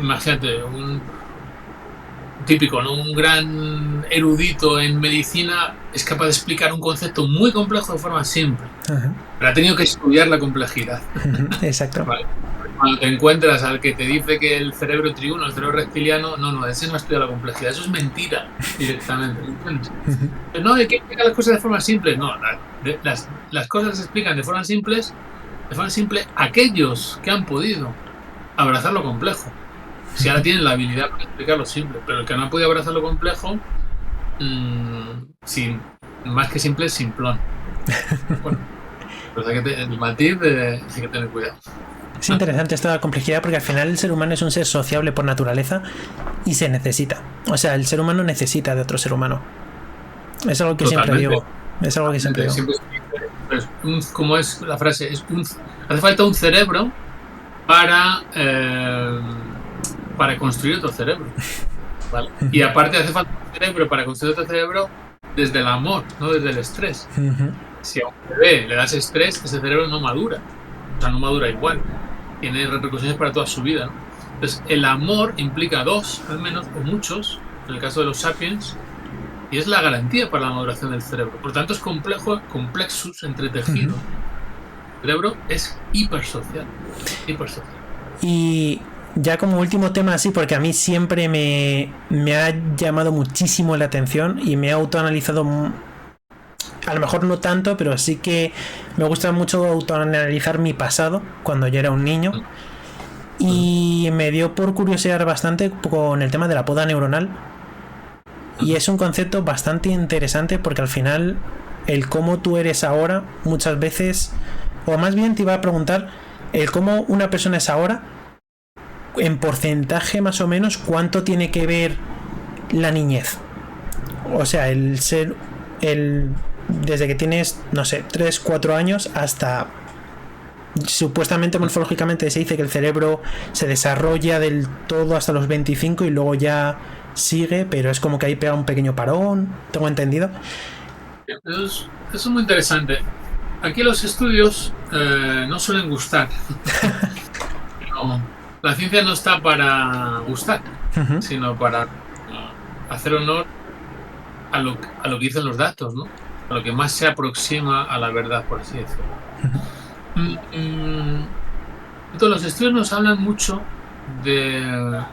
imagínate, un típico, ¿no?, un gran erudito en medicina es capaz de explicar un concepto muy complejo de forma simple. Pero ha tenido que estudiar la complejidad. Exacto. ¿Vale? Cuando te encuentras al que te dice que el cerebro triuno, el cerebro reptiliano, no, ese no ha estudiado la complejidad, eso es mentira directamente. No, hay que explicar las cosas de forma simple. No, las cosas se explican de forma simple aquellos que han podido abrazar lo complejo. Si ahora tienen la habilidad para explicar lo simple, pero el que no ha podido abrazar lo complejo, más que simple, es simplón. Bueno, pues el matiz hay que tener cuidado. Es interesante esto de la complejidad, porque al final el ser humano es un ser sociable por naturaleza y se necesita. O sea, el ser humano necesita de otro ser humano. Es algo que siempre digo. Es algo que siempre digo. Como es la frase, hace falta un cerebro para construir otro cerebro, ¿vale? Y aparte hace falta un cerebro para construir otro cerebro desde el amor, no desde el estrés. Si a un bebé le das estrés, ese cerebro no madura. O sea, no madura igual. Tiene repercusiones para toda su vida, ¿no? Entonces, el amor implica dos, al menos, o muchos, en el caso de los sapiens, y es la garantía para la maduración del cerebro. Por lo tanto, es complejo, complexus, entretejido. El cerebro es hipersocial. Y ya como último tema así, porque a mí siempre me ha llamado muchísimo la atención y me he autoanalizado, a lo mejor no tanto, pero sí que me gusta mucho autoanalizar mi pasado cuando yo era un niño. Y me dio por curiosear bastante con el tema de la poda neuronal. Y es un concepto bastante interesante porque al final el cómo tú eres ahora muchas veces, o más bien te iba a preguntar el cómo una persona es ahora en porcentaje más o menos, cuánto tiene que ver la niñez. O sea, el ser desde que tienes, no sé, 3, 4 años hasta, supuestamente morfológicamente se dice que el cerebro se desarrolla del todo hasta los 25 y luego ya sigue, pero es como que ahí pega un pequeño parón, ¿tengo entendido? Eso es muy interesante. Aquí los estudios no suelen gustar. No, la ciencia no está para gustar, sino para hacer honor a lo que dicen los datos, ¿no? A lo que más se aproxima a la verdad, por así decirlo. Entonces, los estudios nos hablan mucho del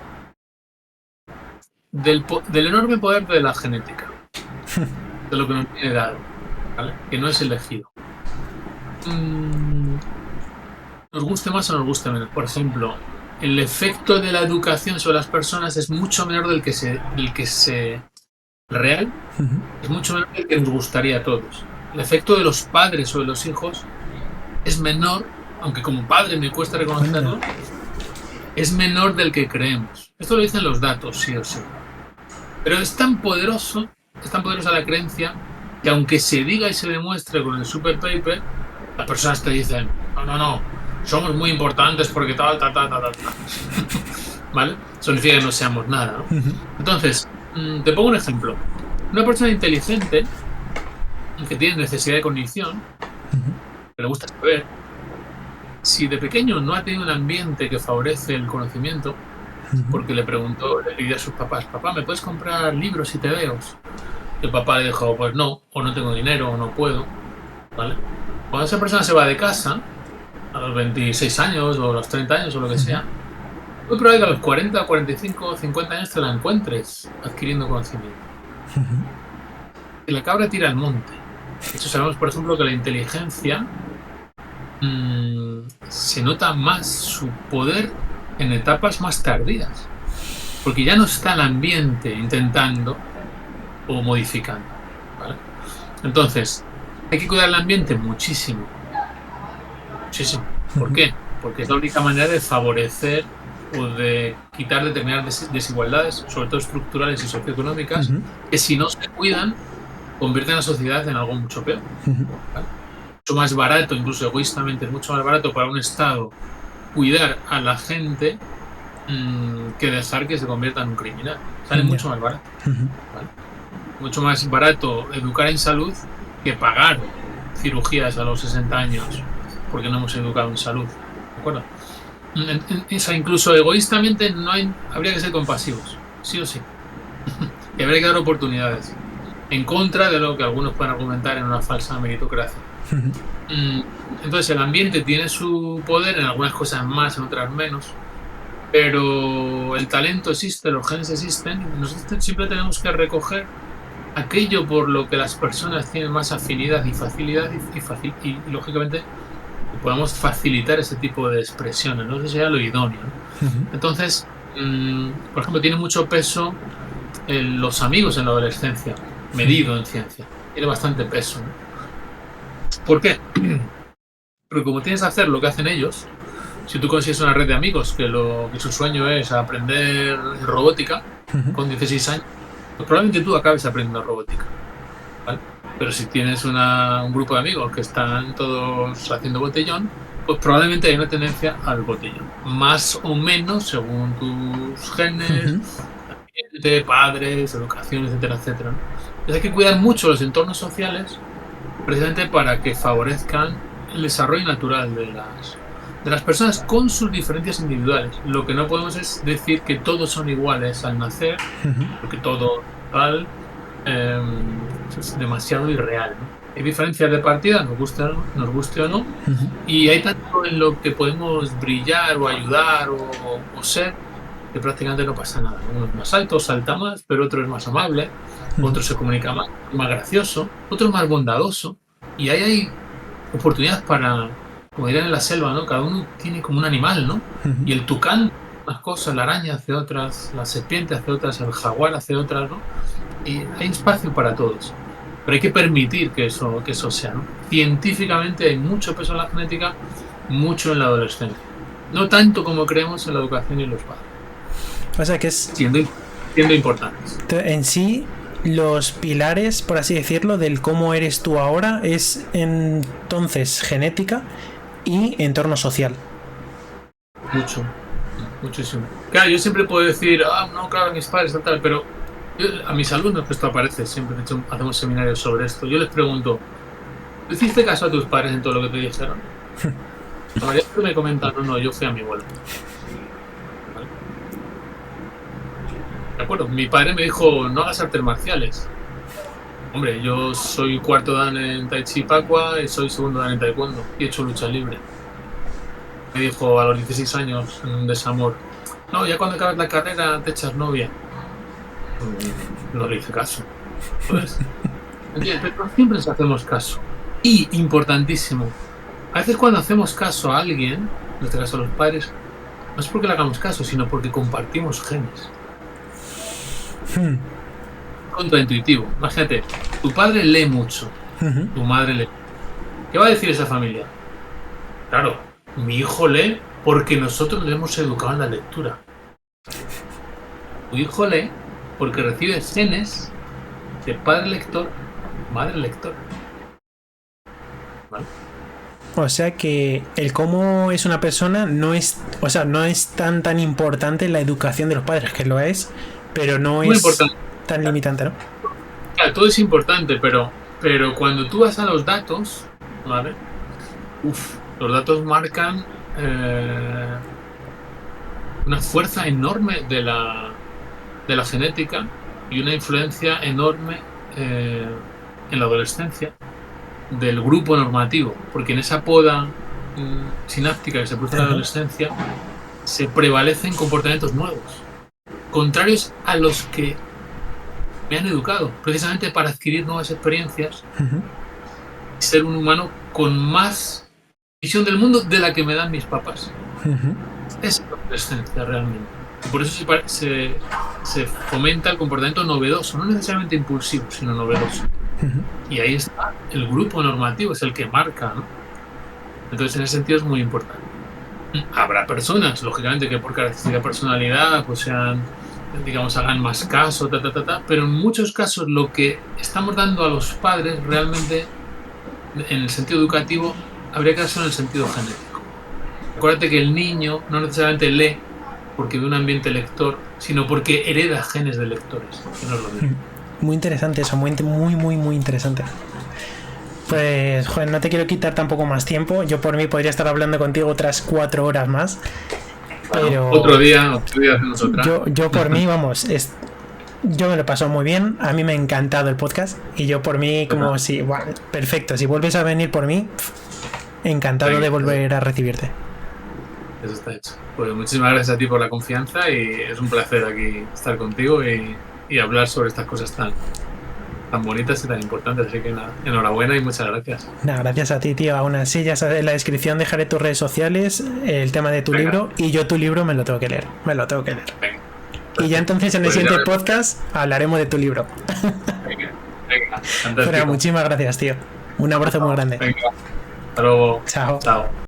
enorme poder de la genética, de lo que nos viene dado, ¿vale? Que no es elegido. Nos guste más o nos guste menos. Por ejemplo, el efecto de la educación sobre las personas es mucho menor del que se real, es mucho menor del que nos gustaría a todos. El efecto de los padres sobre los hijos es menor, aunque como padre me cuesta reconocerlo, es menor del que creemos. Esto lo dicen los datos, sí o sí. Pero es tan poderosa la creencia que aunque se diga y se demuestre con el super paper, las personas te dicen, no, somos muy importantes porque tal. ¿Vale? Eso significa que no seamos nada, ¿no? Entonces, te pongo un ejemplo. Una persona inteligente que tiene necesidad de cognición, que le gusta saber, si de pequeño no ha tenido un ambiente que favorece el conocimiento, porque le pidió a sus papás, papá, ¿me puedes comprar libros y tebeos? Y el papá le dijo, pues no, o no tengo dinero, o no puedo, ¿vale? Cuando esa persona se va de casa, a los 26 años, o a los 30 años, o lo que sea, muy probable que a los 40, 45, 50 años te la encuentres adquiriendo conocimiento. Y la cabra tira al monte. De hecho, sabemos, por ejemplo, que la inteligencia se nota más su poder en etapas más tardías, porque ya no está el ambiente intentando o modificando, ¿vale? Entonces, hay que cuidar el ambiente muchísimo. ¿Por qué? Porque es la única manera de favorecer o de quitar determinadas desigualdades, sobre todo estructurales y socioeconómicas, que si no se cuidan, convierten a la sociedad en algo mucho peor, ¿vale? Mucho más barato, incluso egoístamente, es mucho más barato para un Estado cuidar a la gente que dejar que se convierta en un criminal. Sale mucho más barato, ¿vale? Mucho más barato educar en salud que pagar cirugías a los 60 años porque no hemos educado en salud, ¿de acuerdo? Incluso egoístamente habría que ser compasivos, sí o sí. Y habría que dar oportunidades, en contra de lo que algunos pueden argumentar en una falsa meritocracia. Entonces el ambiente tiene su poder, en algunas cosas más, en otras menos, pero el talento existe, los genes existen, nosotros siempre tenemos que recoger aquello por lo que las personas tienen más afinidad y facilidad y lógicamente podamos facilitar ese tipo de expresiones, no sé si sea lo idóneo, ¿no? Entonces, por ejemplo, tiene mucho peso los amigos en la adolescencia, medido en ciencia, tiene bastante peso, ¿no? ¿Por qué? Porque como tienes que hacer lo que hacen ellos, si tú consigues una red de amigos que su sueño es aprender robótica con 16 años, pues probablemente tú acabes aprendiendo robótica, ¿vale? Pero si tienes un grupo de amigos que están todos haciendo botellón, pues probablemente hay una tendencia al botellón, más o menos según tus genes, ambiente, padres, educación, etcétera, etcétera, ¿no? Entonces hay que cuidar mucho los entornos sociales precisamente para que favorezcan el desarrollo natural de las personas con sus diferencias individuales. Lo que no podemos es decir que todos son iguales al nacer, porque todo tal es demasiado irreal, ¿no? Hay diferencias de partida, nos guste o no, y hay tanto en lo que podemos brillar o ayudar o ser, que prácticamente no pasa nada. Uno es más alto, salta más, pero otro es más amable, otro se comunica más gracioso, otro es más bondadoso, y ahí hay oportunidades para, como dirán en la selva, ¿no? Cada uno tiene como un animal, ¿no? Y el tucán unas cosas, la araña hace otras, la serpiente hace otras, el jaguar hace otras, ¿no? Y hay espacio para todos. Pero hay que permitir que eso sea, ¿no? Científicamente hay mucho peso en la genética, mucho en la adolescencia. No tanto como creemos en la educación y en los padres. O sea que es... Siendo importantes. En sí, los pilares, por así decirlo, del cómo eres tú ahora es entonces genética y entorno social. Muchísimo. Claro, yo siempre puedo decir, no, claro, mis padres, tal, pero a mis alumnos, que esto aparece siempre, de hecho hacemos seminarios sobre esto, yo les pregunto, ¿tú hiciste caso a tus padres en todo lo que te dijeron? La mayoría me comentan, no, yo fui a mi abuelo. ¿Vale? De acuerdo, mi padre me dijo, no hagas artes marciales. Hombre, yo soy cuarto dan en Tai Chi Pakua y soy segundo dan en Taekwondo y he hecho lucha libre. Me dijo a los 16 años, en un desamor, no, ya cuando acabes la carrera te echas novia. No le hice caso. Pues, pero siempre les hacemos caso. Y, importantísimo, a veces cuando hacemos caso a alguien, en este caso a los padres, no es porque le hagamos caso, sino porque compartimos genes. Contraintuitivo. Imagínate, tu padre lee mucho, tu madre lee. ¿Qué va a decir esa familia? Claro, mi hijo lee porque nosotros le hemos educado en la lectura. Tu hijo lee porque recibe genes de padre lector, madre lector. ¿Vale? O sea que el cómo es una persona no es, o sea, no es tan importante la educación de los padres, que lo es, pero no muy es importante. Tan limitante, ¿no? Claro, todo es importante, pero cuando tú vas a los datos, ¿vale? Los datos marcan una fuerza enorme de la genética y una influencia enorme en la adolescencia del grupo normativo, porque en esa poda sináptica que se produce en la adolescencia se prevalecen comportamientos nuevos, contrarios a los que me han educado, precisamente para adquirir nuevas experiencias y ser un humano con más visión del mundo de la que me dan mis papás. Es la adolescencia realmente. Y por eso se fomenta el comportamiento novedoso, no necesariamente impulsivo, sino novedoso. Y ahí está el grupo normativo, es el que marca, ¿no? Entonces, en ese sentido es muy importante. Habrá personas, lógicamente, que por característica de personalidad, pues sean, digamos, hagan más caso, pero en muchos casos lo que estamos dando a los padres realmente, en el sentido educativo, habría que hacerlo en el sentido genético. Acuérdate que el niño no necesariamente lee porque ve un ambiente lector, sino porque hereda genes de lectores, que no es lo mismo. Muy interesante eso, muy interesante. Pues, joder, no te quiero quitar tampoco más tiempo. Yo por mí podría estar hablando contigo otras 4 horas más. Bueno, pero otro día hacemos otra. Yo por mí, vamos, yo me lo paso muy bien. A mí me ha encantado el podcast. Y yo por mí, como si, bueno, perfecto. Si vuelves a venir por mí, encantado de volver a recibirte. Eso está hecho. Pues muchísimas gracias a ti por la confianza y es un placer aquí estar contigo y hablar sobre estas cosas tan bonitas y tan importantes. Así que nada, enhorabuena y muchas gracias. Nada, gracias a ti, tío. Aún así, ya sabes, en la descripción dejaré tus redes sociales, el tema de tu libro, y yo tu libro me lo tengo que leer. Venga. Y ya entonces en el siguiente podcast hablaremos de tu libro. Venga. Pero muchísimas gracias, tío. Un abrazo muy grande. Venga. Hasta luego. Chao.